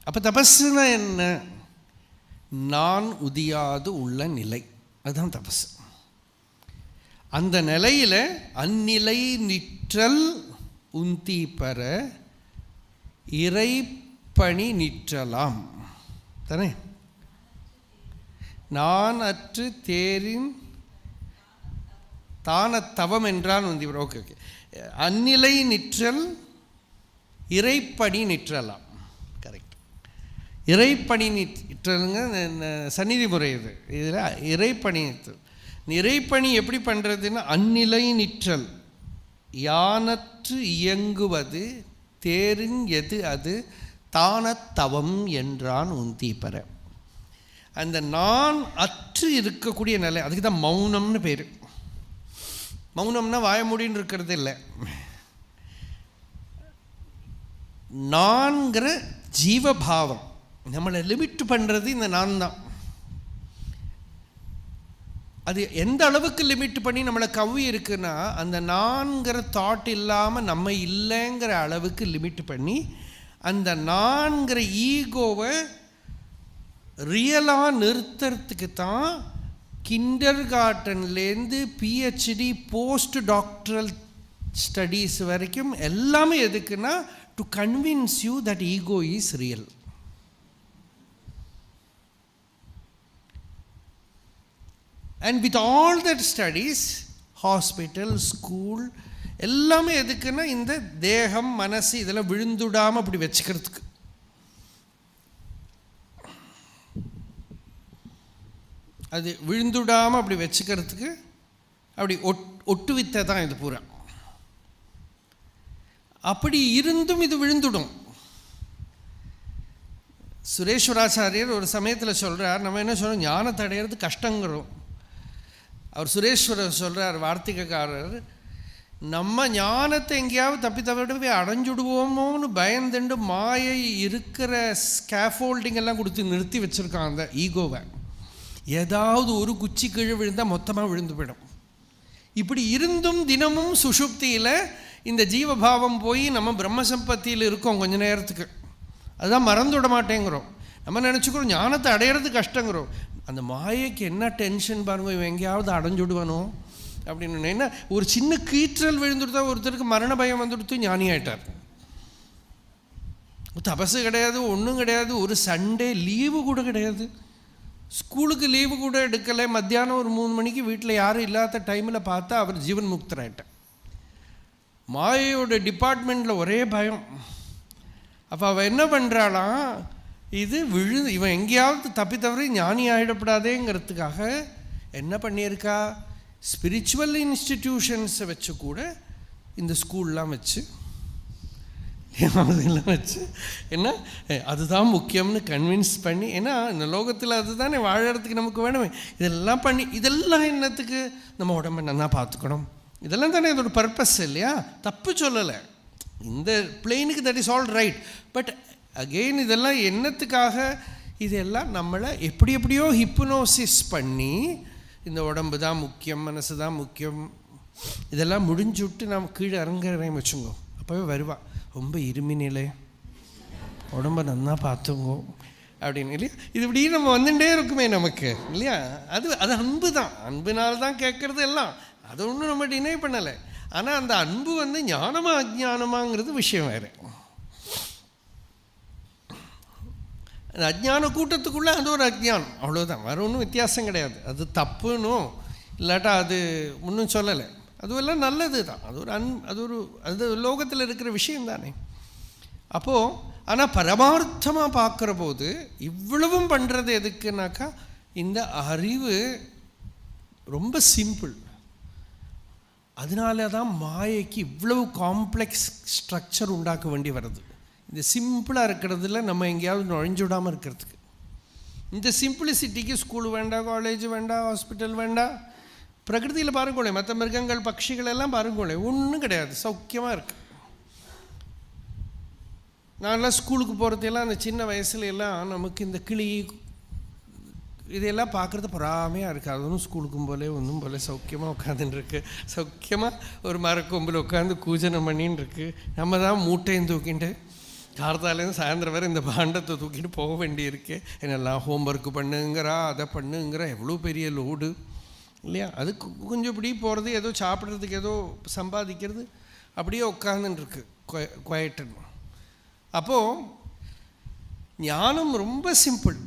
அப்போ தபஸ்னா என்ன? நான் உதியாது உள்ள நிலை, அதுதான் தபஸ். அந்த நிலையில் அந்நிலை நிற்றல் உந்தி பெற இறைப்பணி நிற்றலாம் தானே. நான் அற்று தேரின் தான தவம் என்றால் உந்தி. Okay okay. அந்நிலை நிற்றல் இறைப்பணி நிற்றலாம், கரெக்ட். இறைப்பணிட்டுங்க சந்நிதி முறை இது. இதில் இறைப்பணித்து இறைப்பணி எப்படி பண்ணுறதுன்னா அந்நிலை நிற்றல் யானற்று இயங்குவது தேரின் எது அது தானத்தவம் என்றான் உந்தி பெற. அந்த நான் அற்று இருக்கக்கூடிய நிலை, அதுக்கு தான் மௌனம்னு பேர். மௌனம்னா வாய மூடின்னு இருக்கிறது இல்லை. நான்கிற ஜீவபாவம் நம்மளை லிமிட் பண்ணுறது இந்த நான் தான். அது எந்த அளவுக்கு லிமிட் பண்ணி நம்மளை கவ்வி இருக்குன்னா, அந்த நான்கிற தாட் இல்லாமல் நம்ம இல்லைங்கிற அளவுக்கு லிமிட் பண்ணி அந்த நான்கிற ஈகோவை ரியலாக நிறுத்துறதுக்கு தான் கிண்டர் கார்டன்லேருந்து பிஹெச்டி போஸ்ட் டாக்டரல் ஸ்டடீஸ் வரைக்கும் எல்லாமே எதுக்குன்னா to convince you that ego is real. And with all that studies, hospital, school எல்லாமே எதுக்குன்னா இந்த தேகம் மனசு இதெல்லாம் விழுந்துடாமல் அப்படி வச்சுக்கிறதுக்கு. அது விழுந்துடாமல் அப்படி வச்சுக்கிறதுக்கு அப்படி ஒட்டுவித்த தான் இது பூரா. அப்படி இருந்தும் இது விழுந்துடும். சுரேஸ்வராச்சாரியர் ஒரு சமயத்தில் சொல்கிறார், நம்ம என்ன சொல்கிறோம், ஞானத்தை அடையிறது கஷ்டங்கிறோம். அவர் சுரேஸ்வரர் சொல்கிறார், வார்த்திகக்காரர், நம்ம ஞானத்தை எங்கேயாவது தப்பித்தவிடவே அடைஞ்சுடுவோமோன்னு பயந்துண்டு மாயை இருக்கிற ஸ்கேஃபோல்டிங் எல்லாம் கொடுத்து நிறுத்தி வச்சுருக்கான் அந்த ஈகோவை. ஏதாவது ஒரு குச்சி கீழே விழுந்தால் மொத்தமாக விழுந்து போயிடும். இப்படி இருந்தும் தினமும் சுஷுப்தியில் இந்த ஜீவபாவம் போய் நம்ம பிரம்மசம்பத்தியில் இருக்கோம் கொஞ்ச நேரத்துக்கு. அதுதான் மறந்துவிட மாட்டேங்கிறோம். நம்ம நினச்சிக்கிறோம் ஞானத்தை அடையிறது கஷ்டங்கிறோம். அந்த மாயைக்கு என்ன டென்ஷன் பாருங்க, இவன் எங்கேயாவது அடைஞ்சுடுவானோ அப்படின்னு. என்ன ஒரு சின்ன கீற்றல் விழுந்துடுதா ஒருத்தருக்கு மரண பயம் வந்துடுத்து ஞானி ஆகிட்டார். தபசு கிடையாது, ஒன்றும் கிடையாது, ஒரு சண்டே லீவு கூட கிடையாது, ஸ்கூலுக்கு லீவு கூட எடுக்கலை. மத்தியானம் ஒரு 3 மணிக்கு வீட்டில் யாரும் இல்லாத டைமில் பார்த்தா அவர் ஜீவன் முக்தராயிட்டார். மாயையோட டிபார்ட்மெண்ட்டில் ஒரே பயம். அப்போ அவள் என்ன பண்ணுறாளாம், இது இவன் எங்கேயாவது தப்பி தவறி ஞானி ஆகிடப்படாதேங்கிறதுக்காக என்ன பண்ணியிருக்கா, ஸ்பிரிச்சுவல் இன்ஸ்டிடியூஷன்ஸை வச்சு கூட இந்த ஸ்கூல்லாம் வச்சு அதெல்லாம் வச்சு என்ன அதுதான் முக்கியம்னு கன்வின்ஸ் பண்ணி, ஏன்னா இந்த லோகத்தில் அதுதானே வாழறதுக்கு நமக்கு வேணுமே, இதெல்லாம் பண்ணி இதெல்லாம் என்னத்துக்கு நம்ம உடம்பை நல்லா பார்த்துக்கணும், இதெல்லாம் தானே இதோட பர்பஸ் இல்லையா. தப்பு சொல்லலை, இந்த பிளெயினுக்கு that is all right. But again இதெல்லாம் என்னத்துக்காக, இதெல்லாம் நம்மளை எப்படியோ ஹிப்னோசிஸ் பண்ணி இந்த உடம்பு தான் முக்கியம், மனசு தான் முக்கியம், இதெல்லாம் முடிஞ்சு விட்டு நாம் கீழே இறங்குறேன் வச்சுங்கோ. அப்போவே வருவா, ரொம்ப இருமினிலே உடம்பை நல்லா பார்த்துங்கோ அப்படின்னு இல்லையா. இது இப்படி நம்ம வந்துட்டே இருக்குமே நமக்கு இல்லையா. அது அன்பு தான், அன்புனால தான் கேட்குறது எல்லாம், அதை ஒன்றும் நம்ம டினை பண்ணலை. ஆனால் அந்த அன்பு ஞானமா அஜ்ஞானமாங்கிறது விஷயம் வேறு. அந்த அஜ்ஞான கூட்டத்துக்குள்ளே அது ஒரு அஜ்ஞானம், அவ்வளோதான், வேறு ஒன்றும் வித்தியாசம் கிடையாது. அது தப்புன்னும் இல்லாட்டா அது ஒன்றும் சொல்லலை, அதுவெல்லாம் நல்லது தான். அது லோகத்தில் இருக்கிற விஷயம் தானே. அப்போது ஆனால் பரமார்த்தமாக பார்க்குற போது இவ்வளவும் பண்ணுறது எதுக்குனாக்கா, இந்த அறிவு ரொம்ப சிம்பிள். அதனால தான் மாயைக்கு இவ்வளவு காம்ப்ளெக்ஸ் ஸ்ட்ரக்சர் உண்டாக்க வேண்டி வருது. இந்த சிம்பிளாக இருக்கிறதுல நம்ம எங்கேயாவது நுழைஞ்சுடாமல் இருக்கிறதுக்கு. இந்த சிம்பிளிசிட்டிக்கு ஸ்கூல் வேண்டாம், காலேஜ் வேண்டாம், ஹாஸ்பிட்டல் வேண்டாம். பிரகிருதியில் பாருங்களேன், மற்ற மிருகங்கள் பட்சிகள் எல்லாம் பாருங்களேன், ஒன்றும் கிடையாது, சௌக்கியமாக இருக்குது. நான்லாம் ஸ்கூலுக்கு போகிறதெல்லாம் அந்த சின்ன வயசுல எல்லாம் நமக்கு இந்த கிளி இதையெல்லாம் பார்க்குறது பொறாமையாக இருக்குது. அது ஒன்றும் ஸ்கூலுக்கும் போல ஒன்றும் போல சௌக்கியமாக உட்காந்துன்னு இருக்கு, சௌக்கியமாக ஒரு மரக்கொம்பில் உட்காந்து கூஜனை பண்ணின்னு இருக்கு. நம்ம தான் மூட்டையும் தூக்கிட்டு கார்த்தாலேருந்து சாயந்தரம் வரை இந்த பாண்டத்தை தூக்கிட்டு போக வேண்டியிருக்கு. என்னெல்லாம் ஹோம்ஒர்க்கு பண்ணுங்கிறா, அதை பண்ணுங்கிற, எவ்வளோ பெரிய லோடு இல்லையா. அது கொஞ்சம் இப்படி போகிறது, ஏதோ சாப்பிட்றதுக்கு ஏதோ சம்பாதிக்கிறது, அப்படியே உட்காந்துருக்கு குவைட்டுன்னு. அப்போது ஞானம் ரொம்ப சிம்பிள்.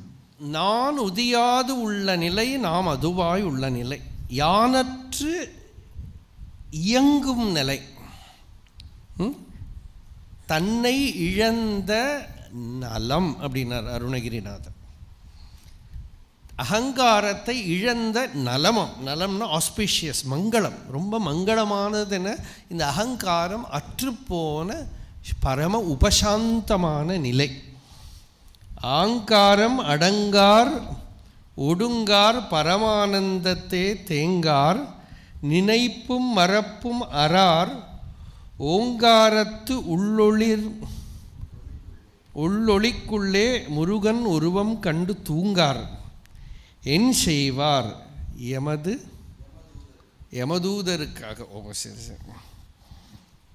நான் உதியாது உள்ள நிலை, நாம் அதுவாய் உள்ள நிலை, யானற்று இயங்கும் நிலை, தன்னை இழந்த நலம் அப்படின்னார் அருணகிரிநாதர். அகங்காரத்தை இழந்த நலமம், நலம்னா ஆஸ்பீஷியஸ், மங்களம், ரொம்ப மங்களமானதுன்னு இந்த அகங்காரம் அற்றுப்போன பரம உபசாந்தமான நிலை. ஆங்காரம் அடங்கார் ஒடுங்கார் பரமானந்தத்தே தேங்கார் நினைப்பும் மறப்பும் அறார் ஓங்காரத்து உள்ளொளிக்குள்ளே முருகன் உருவம் கண்டு தூங்கார் என் செய்வார் யமதூதருக்காக. ஓ சரி சரி,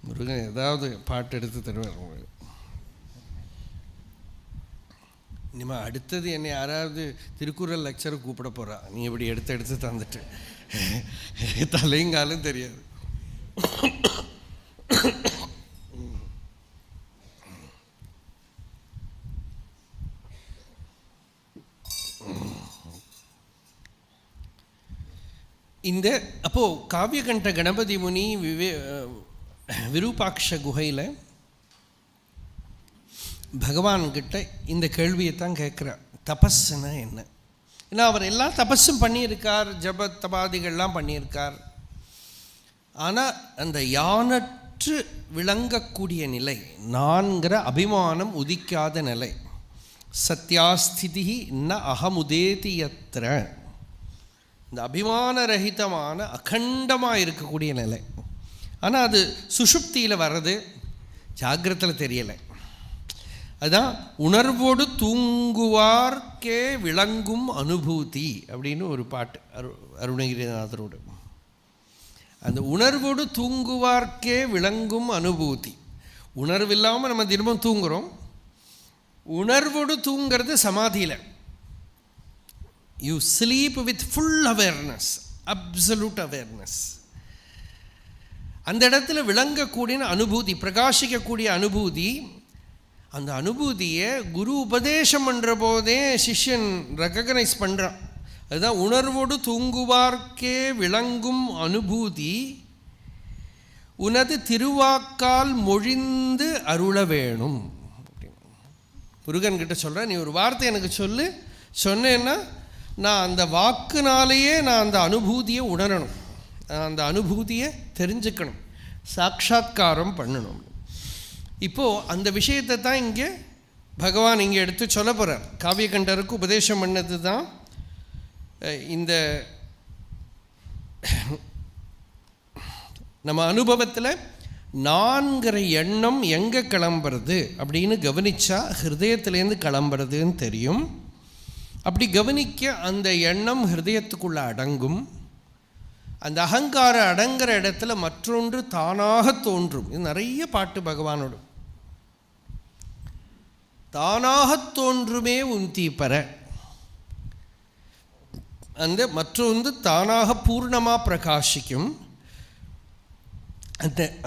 முருகன் ஏதாவது பாட்டு எடுத்து தருவார் உங்களுக்கு. இனிமேல் அடுத்தது என்னை யாராவது திருக்குறள் லெக்சரை கூப்பிட போகிறா, நீ இப்படி எடுத்து தந்துட்டு தலைங்காலும் தெரியாது. இந்த அப்போது காவியகண்ட கணபதி முனி விரூபாட்ச குகையில் பகவான்கிட்ட இந்த கேள்வியை தான் கேட்குறார், தபஸ்னா என்ன? ஏன்னா அவர் எல்லா தபஸும் பண்ணியிருக்கார், ஜப தபாதிகள்லாம் பண்ணியிருக்கார். ஆனால் அந்த யானற்று விளங்கக்கூடிய நிலை, நான்கிற அபிமானம் உதிக்காத நிலை, சத்யாஸ்திதி ந அகமுதேதி யத்ர, இந்த அபிமான ரஹிதமான அகண்டமாக இருக்கக்கூடிய நிலை. ஆனால் அது சுஷுப்தியில் வர்றது, ஜாகிரத்தில் தெரியலை. அதுதான் உணர்வோடு தூங்குவார்க்கே விளங்கும் அனுபூதி அப்படின்னு ஒரு பாட்டு அருணகிரிநாதரோடு. அந்த உணர்வோடு தூங்குவார்க்கே விளங்கும் அனுபூதி. உணர்வில்லாமல் நம்ம தினமும் தூங்குகிறோம். உணர்வோடு தூங்கிறது சமாதியில். You sleep with full awareness, absolute awareness. அந்த இடத்துல விளங்கக்கூடிய அனுபூதி, பிரகாசிக்கக்கூடிய அனுபூதி, அந்த அனுபூதியை குரு உபதேசம் பண்ணுற போதே சிஷ்யன் ரெக்கக்னைஸ் பண்ணுறான். அதுதான் உணர்வோடு தூங்குவார்க்கே விளங்கும் அனுபூதி உனது திருவாக்கால் மொழிந்து அருள வேணும். முருகன்கிட்ட சொல்கிறேன், நீ ஒரு வார்த்தை எனக்கு சொன்னேன்னா நான் அந்த வாக்குனாலேயே நான் அந்த அனுபூதியை உணரணும், அந்த அனுபூதியை தெரிஞ்சுக்கணும், சாட்சாத்காரம் பண்ணணும். இப்போது அந்த விஷயத்தை தான் இங்கே பகவான் இங்கே எடுத்து சொல்ல போகிறார். காவியகண்டருக்கு உபதேசம் பண்ணது தான் இந்த நம்ம அனுபவத்தில் நான்கிற எண்ணம் எங்கே கிளம்புறது அப்படின்னு கவனித்தா ஹிருதயத்திலேருந்து கிளம்புறதுன்னு தெரியும். அப்படி கவனிக்க அந்த எண்ணம் ஹிருதயத்துக்குள்ளே அடங்கும். அந்த அகங்காரம் அடங்குற இடத்துல மற்றொன்று தானாக தோன்றும். இது நிறைய பாட்டு பகவானோடு. தானாக தோன்றுமே உந்தி பெற, அந்த மற்றொன்று தானாக பூர்ணமாக பிரகாசிக்கும்.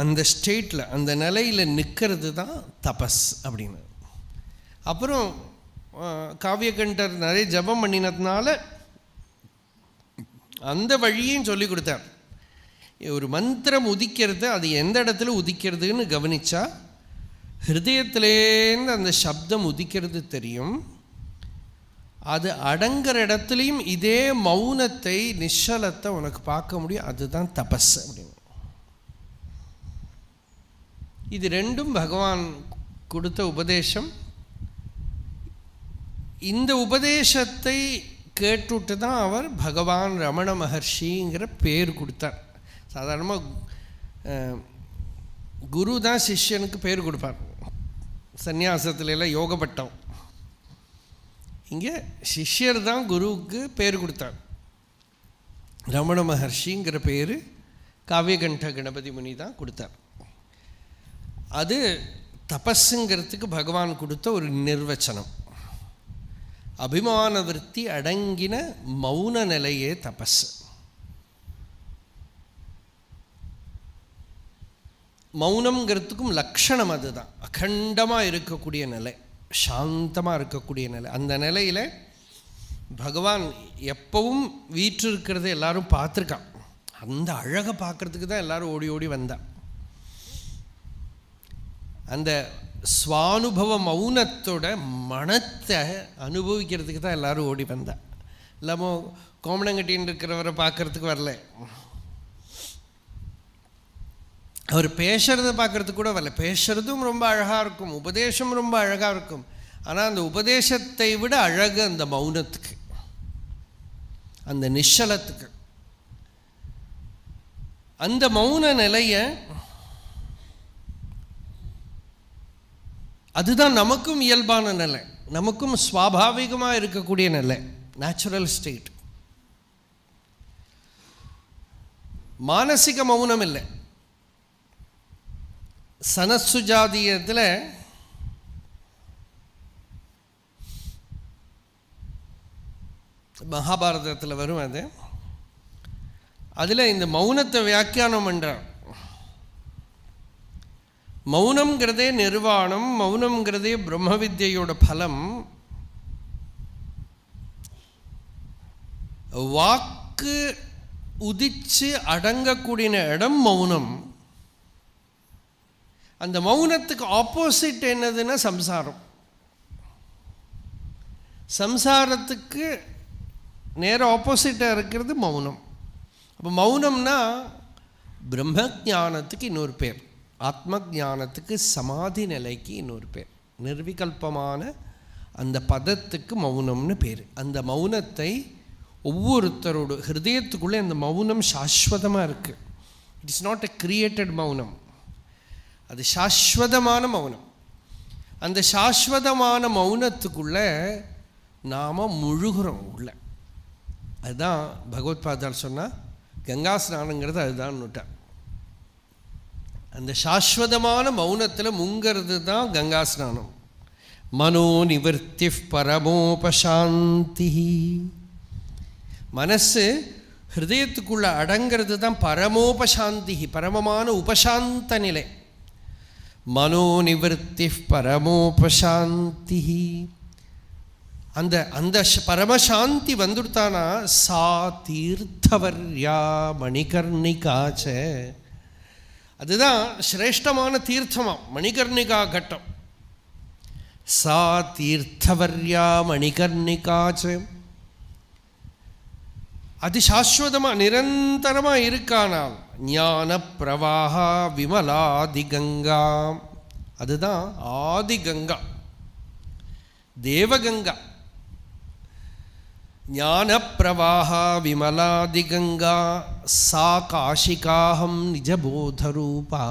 அந்த ஸ்டேட்டில், அந்த நிலையில் நிற்கிறது தான் தபஸ் அப்படின்னு. அப்புறம் காவியகண்டர் நிறைய ஜபம் பண்ணினதுனால அந்த வழியும் சொல்லி கொடுத்தார். ஒரு மந்திரம் உதிக்கிறது, அது எந்த இடத்துல உதிக்கிறதுன்னு கவனித்தா ஹிருதயத்திலேருந்து அந்த சப்தம் உதிக்கிறது தெரியும். அது அடங்குற இடத்துலையும் இதே மௌனத்தை, நிശ്ചலத்தை உனக்கு பார்க்க முடியும். அதுதான் தபஸ் அப்படின்னு. இது ரெண்டும் பகவான் கொடுத்த உபதேசம். இந்த உபதேசத்தை கேட்டுட்டு தான் அவர் பகவான் ரமண மகர்ஷிங்கிற பேர் கொடுத்தார். சாதாரணமாக குரு தான் சிஷ்யனுக்கு பேர் கொடுப்பார். சந்நியாசத்துல எல்லாம் யோகப்பட்டம். இங்கே சிஷ்யர் தான் குருவுக்கு பேர் கொடுத்தார். ரமண மகர்ஷிங்கிற பேர் காவியகண்ட கணபதி முனி தான் கொடுத்தார். அது தபஸுங்கிறதுக்கு பகவான் கொடுத்த ஒரு நிர்வச்சனம். அபிமான விருத்தி அடங்கின மௌன நிலையே தபஸ். மௌனம்ங்கிறதுக்கும் லக்ஷணம் அதுதான். அகண்டமாக இருக்கக்கூடிய நிலை, சாந்தமாக இருக்கக்கூடிய நிலை. அந்த நிலையில் பகவான் எப்பவும் வீற்றிருக்கிறத எல்லாரும் பார்த்துருக்கான். அந்த அழகை பார்க்குறதுக்கு தான் எல்லாரும் ஓடி ஓடி வந்தான். அந்த ஸ்வானுபவ மௌனத்தோட மனத்தை அனுபவிக்கிறதுக்கு தான் எல்லாரும் ஓடி வந்தா. இல்லாமல் கோமணங்கட்டின்னு இருக்கிறவரை பார்க்கறதுக்கு வரல, அவர் பேசுறதை பார்க்கறதுக்கு கூட வரல. பேசுறதும் ரொம்ப அழகாக இருக்கும், உபதேசம் ரொம்ப அழகாக இருக்கும். ஆனால் அந்த உபதேசத்தை விட அழகு அந்த மௌனத்துக்கு, அந்த நிശ്ചலத்துக்கு. அந்த மௌன நிலையை, அதுதான் நமக்கும் இயல்பான நிலை, நமக்கும் சுவாபாவிகமாக இருக்கக்கூடிய நிலை, நேச்சுரல் ஸ்டேட். மானசிக மௌனம் இல்லை. சனசுஜாதியத்தில் மகாபாரதத்தில் வரும் அது. அதில் இந்த மௌனத்தை வியாக்கியானம் பண்ணுறார். மௌனம்ங்கிறதே நிர்வாணம், மௌனம்ங்கிறதே பிரம்ம வித்யோட பலம். வாக்கு உதிச்சு அடங்கக்கூடிய இடம் மௌனம். அந்த மௌனத்துக்கு ஆப்போசிட் என்னதுன்னா சம்சாரம். சம்சாரத்துக்கு நேர ஆப்போசிட்டாக இருக்கிறது மௌனம். அப்போ மௌனம்னா பிரம்ம ஞானத்துக்கு இன்னொரு பேர், ஆத்ம ஞானத்துக்கு சமாதி நிலைக்கு இன்னொரு பேர், நிர்விகல்பமான அந்த பதத்துக்கு மௌனம்னு பேர். அந்த மௌனத்தை ஒவ்வொருத்தரோட ஹிருதயத்துக்குள்ளே அந்த மௌனம் சாஸ்வதமாக இருக்குது. It is not a created மௌனம், அது சாஸ்வதமான மௌனம். அந்த சாஸ்வதமான மௌனத்துக்குள்ளே நாம் முழுகிறோம் உள்ள. அதுதான் பகவத்பாதால் சொன்னால் கங்கா ஸ்நானங்கிறது அதுதான் நோட்டார். அந்த சாஸ்வதமான மௌனத்தில் முங்கிறது தான் கங்கா ஸ்நானம். மனோ நிவர்த்தி பரமோபசாந்தி. மனசு ஹிருதயத்துக்குள்ள அடங்கிறது தான் பரமோபசாந்தி, பரமமான உபசாந்த நிலை. மனோ நிவர்த்தி பரமோபசாந்தி. அந்த அந்த பரமசாந்தி வந்துடுத்தானா சா தீர்த்தவர்யா மணிகர்ணிகாச்ச. அதுதான் சிரேஷ்டமான தீர்த்தமாம் மணிகர்ணிகா கட்டம். சா தீர்த்தவர்யா மணிகர்ணிகாச்ச. அது சாஸ்வதமாக நிரந்தரமாக இருக்கானால் ஞான பிரவாஹா விமலாதிகங்கா. அதுதான் ஆதிகங்கா, தேவகங்கா. ஞான பிரவாஹா விமலாதிகங்கா சா காஷிகாஹம் நிஜபோதரூபா.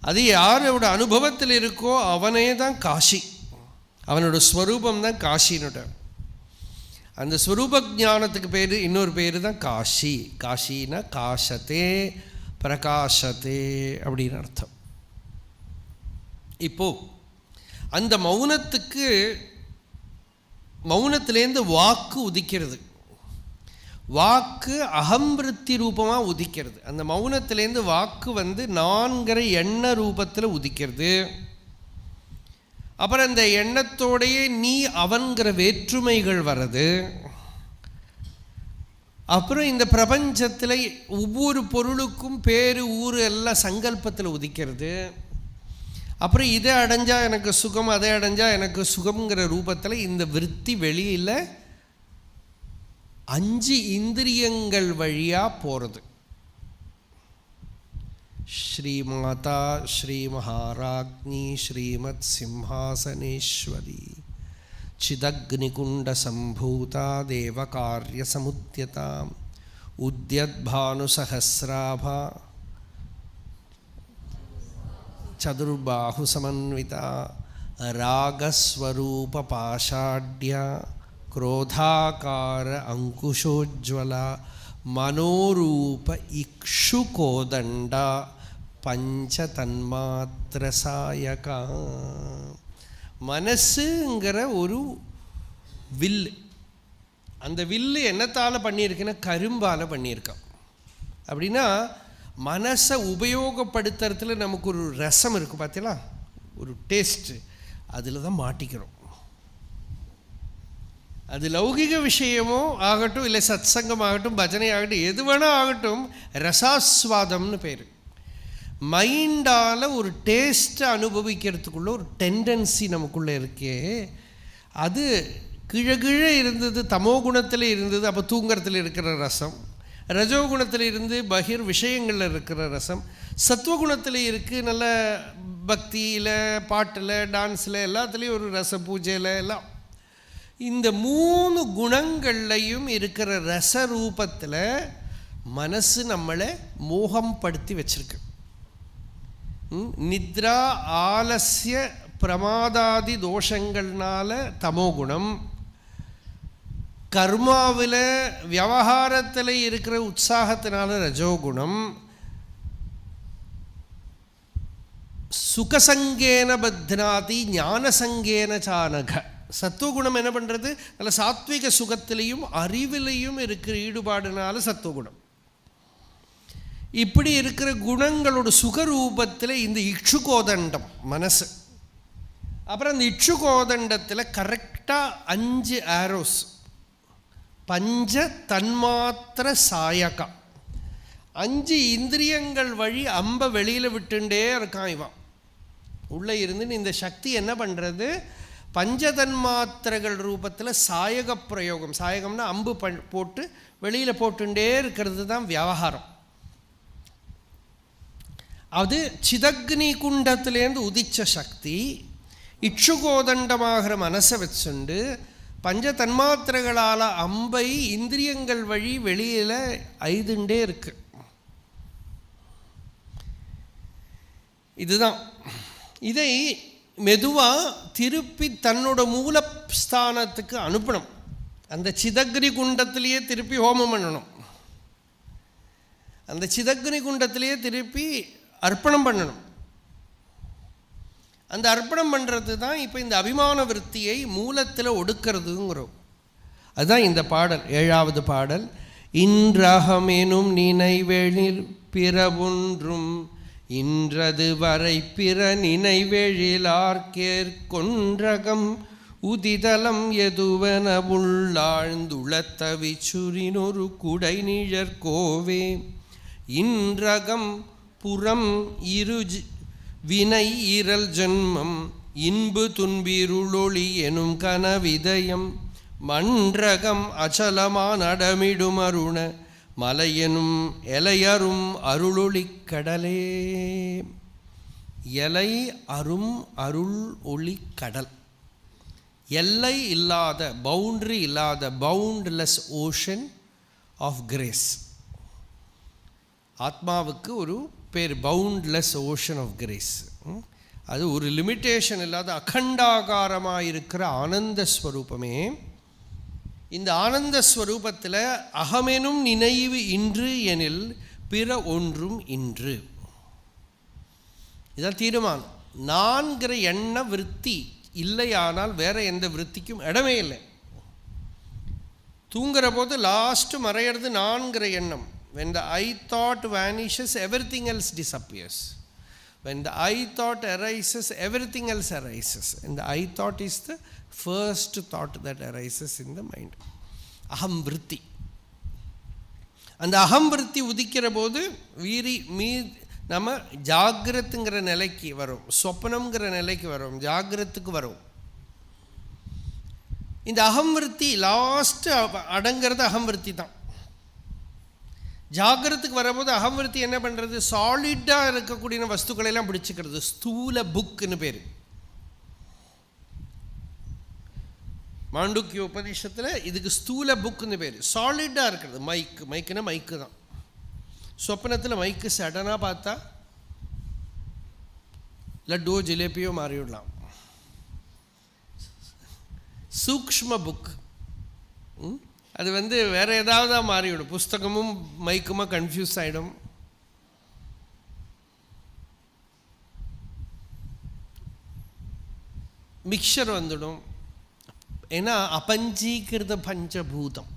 அது யாரோட அனுபவத்தில் இருக்கோ அவனே தான் காஷி, அவனோட ஸ்வரூபம் தான் காஷின்னுட்ட. அந்த ஸ்வரூப ஞானத்துக்கு பேர், இன்னொரு பேர் தான் காஷி. காஷின்னா காஷத்தே பிரகாசத்தே அப்படின்னு அர்த்தம். இப்போ அந்த மௌனத்துக்கு, மௌனத்திலேருந்து வாக்கு உதிக்கிறது. வாக்கு அகம்பிருத்தி ரூபமாக உதிக்கிறது. அந்த மௌனத்திலேருந்து வாக்கு வந்து நான்கிற எண்ண ரூபத்தில் உதிக்கிறது. அப்புறம் அந்த எண்ணத்தோடையே நீ அவன்கிற வேற்றுமைகள் வர்றது. அப்புறம் இந்த பிரபஞ்சத்தில் ஒவ்வொரு பொருளுக்கும் பேர் ஊர் எல்லாம் சங்கல்பத்தில் உதிக்கிறது. அப்புறம் இதை அடைஞ்சால் எனக்கு சுகம், அதை அடைஞ்சால் எனக்கு சுகம்ங்கிற ரூபத்தில் இந்த விருத்தி வெளியில் 5 இந்திரியங்கள் வழியாக போகிறது. ஸ்ரீமாதா ஸ்ரீ மகாராஜ்ஞி ஸ்ரீமத் சிம்ஹாசனேஸ்வரி சிதக்னிகுண்ட சம்பூதா தேவகாரிய சமுத்யதா உத்யத்பானுசஹஸ்ராபா சதுர்பாஹு சமன்விதா ராகஸ்வரூப பாஷாட்யா क्रोधाकार अंकुशोज्वला मनोरूप इक्षुकोदंडा पंचतन्मात्रसायका. மனசுங்கிற ஒரு வில்லு. அந்த வில்லு என்னத்தால் பண்ணியிருக்குன்னா கரும்பால் பண்ணியிருக்கான். அப்படின்னா மனசை உபயோகப்படுத்துறதுல நமக்கு ஒரு ரசம் இருக்குது பார்த்தீங்களா, ஒரு டேஸ்ட்டு, அதில் தான் மாட்டிக்கிறோம். அது லௌகிக விஷயமோ ஆகட்டும், இல்லை சத்சங்கம் ஆகட்டும், பஜனை ஆகட்டும், எது வேணால் ஆகட்டும், ரசாஸ்வாதம்னு பேர். மைண்டால் ஒரு டேஸ்ட்டை அனுபவிக்கிறதுக்குள்ள ஒரு டெண்டன்சி நமக்குள்ளே இருக்கே, அது கீழே இருந்தது தமோ குணத்தில் இருந்தது, அப்போ தூங்குறதுல இருக்கிற ரசம். ரஜோகுணத்தில் இருந்து பகிர் விஷயங்களில் இருக்கிற ரசம். சத்துவகுணத்தில் இருக்குது நல்ல பக்தியில், பாட்டில், டான்ஸில், எல்லாத்துலேயும் ஒரு ரச பூஜையில் எல்லாம். இந்த 3 குணங்கள்லையும் இருக்கிற ரசரூபத்தில் மனசு நம்மளை மோகம் படுத்தி வச்சிருக்கு. நித்ரா, ஆலசிய, பிரமாதாதி தோஷங்கள்னால தமோகுணம், கர்மாவில் விவகாரத்தில் இருக்கிற உற்சாகத்தினால ரஜோகுணம், சுகசங்கேன பத்னாதி ஞானசங்கேன சானக சத்துவகுணம் என்ன பண்ணுறது, நல்ல சாத்விக சுகத்திலையும் அறிவிலையும் இருக்கிற ஈடுபாடுனால சத்துவகுணம். இப்படி இருக்கிற குணங்களோட சுகரூபத்தில் இந்த இக்ஷுகோதண்டம் மனசு. அப்புறம் அந்த இக்ஷுகோதண்டத்தில் கரெக்டாக 5 ஆரோஸ், பஞ்ச தன்மாத்திர சாயகா, 5 இந்திரியங்கள் வழி அம்பை வெளியில் விட்டுண்டே இருக்கான் இவன். உள்ளே இருந்து இந்த சக்தி என்ன பண்ணுறது, பஞ்சதன்மாத்திரைகள் ரூபத்தில் சாயக பிரயோகம். சாயகம்னா அம்பு போட்டு வெளியில் போட்டுண்டே இருக்கிறது தான் விவகாரம். அது சிதக்னி குண்டத்திலேருந்து உதிச்ச சக்தி இக்ஷுகோதண்டமாகிற மனசை வச்சுண்டு பஞ்ச தன்மாத்திரைகளால் அம்பை இந்திரியங்கள் வழி வெளியில் ஐதுண்டே இருக்கு. இதுதான். இதை மெதுவாக திருப்பி தன்னோட மூலஸ்தானத்துக்கு அனுப்பணும். அந்த சிதக்னி குண்டத்திலேயே திருப்பி ஹோமம் பண்ணணும். அந்த சிதக்னி குண்டத்திலேயே திருப்பி அர்ப்பணம் பண்ணணும். அந்த அர்ப்பணம் பண்ணுறது தான் இப்போ இந்த அபிமான விருத்தியை மூலத்தில் ஒடுக்கிறதுங்கிறோம். அதுதான் இந்த பாடல், 7வது பாடல். இன்றகமெனும் நினைவெழில் பிறவொன்றும் இன்றது வரை பிற நினைவெழிலார்கேற்கொன்றகம் உதிதலம் எதுவென உள்ளாழ்ந்துளத்த விச்சுரினொரு குடை நிழற்கோவே இன்றகம் புறம் இரு வினை ஈரல் ஜன்மம் இன்பு துன்பிருளொளி எனும் கனவிதயம் மன்றகம் அச்சலமான அடமிடும் அருண மலையெனும் எலையரும் அருளொளி கடலே. எலை அரும் அருள் ஒளி கடல், எல்லை இல்லாத, பவுண்டரி இல்லாத, பவுண்ட்லெஸ் ஓஷன் ஆஃப் கிரேஸ். ஆத்மாவுக்கு ஒரு பேர் பவுண்ட்லெஸ் ஓஷன் ஆஃப் கிரேஸ். அது ஒரு லிமிட்டேஷன் இல்லாத அகண்டாகாரமாக இருக்கிற ஆனந்த ஸ்வரூபமே. இந்த ஆனந்த ஸ்வரூபத்தில் அகமெனும் நினைவு இன்று எனில் பிற ஒன்றும் இன்று. இதான் தீர்மானம். நான்கிற எண்ண விருத்தி இல்லையானால் வேற எந்த விருத்திக்கும் இடமே இல்லை. தூங்குற போது லாஸ்ட் மறையிறது நான்கிற எண்ணம். When the I thought vanishes, everything else disappears. When the I thought arises, everything else arises. And the I thought is the first thought that arises in the mind. Aham vritti. அந்த அகம் விருத்தி உதிக்கிற போது நம்ம ஜாகிரத்துங்கிற நிலைக்கு வரும், சொப்பனம்ங்கிற நிலைக்கு வரும், ஜாகிரத்துக்கு வரும். இந்த அகம் விருத்தி லாஸ்ட் அடங்கிறது அகம் விருத்தி தான். ஜாகிரத்துக்கு வரும்போது அகம் விருத்தி என்ன பண்ணுறது, சாலிடாக இருக்கக்கூடிய வஸ்துக்களெல்லாம் பிடிச்சிக்கிறது. ஸ்தூல புக்குன்னு பேர். மாண்டூக்கிய உபநிஷத்தில் இதுக்கு ஸ்தூல புக்குன்னு பேர். சாலிடாக இருக்கிறது. மைக்குன்னா மைக்கு தான். சொப்பனத்தில் மைக்கு சடனாக பார்த்தா லட்டோ ஜிலேபியோ மாறிவிடலாம். சூக்ஷ்ம புக் அது வேறு ஏதாவது மாறிவிடும். புஸ்தகமும் மைக்குமா கன்ஃபியூஸ் ஆகிடும். மிக்சர் வந்துடும். ஏன்னா அபஞ்சீகிருத பஞ்சபூதம்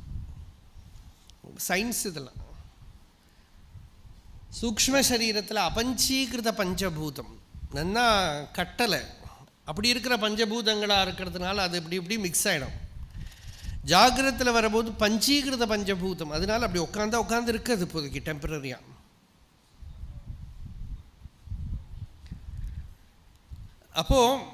சயின்ஸ். இதெல்லாம் சூக்ஷ்ம சரீரத்தில் அபஞ்சீகிருத பஞ்சபூதம் நன்னா கட்டலை. அப்படி இருக்கிற பஞ்சபூதங்களாக இருக்கிறதுனால அது இப்படி மிக்ஸ் ஆகிடும். ஜாகிரத்தில் வரும்போது பஞ்சீகிருத பஞ்சபூதம், அதனால அப்படி உட்காந்து இருக்குது இப்போதைக்கு டெம்பரரியாக. அப்போது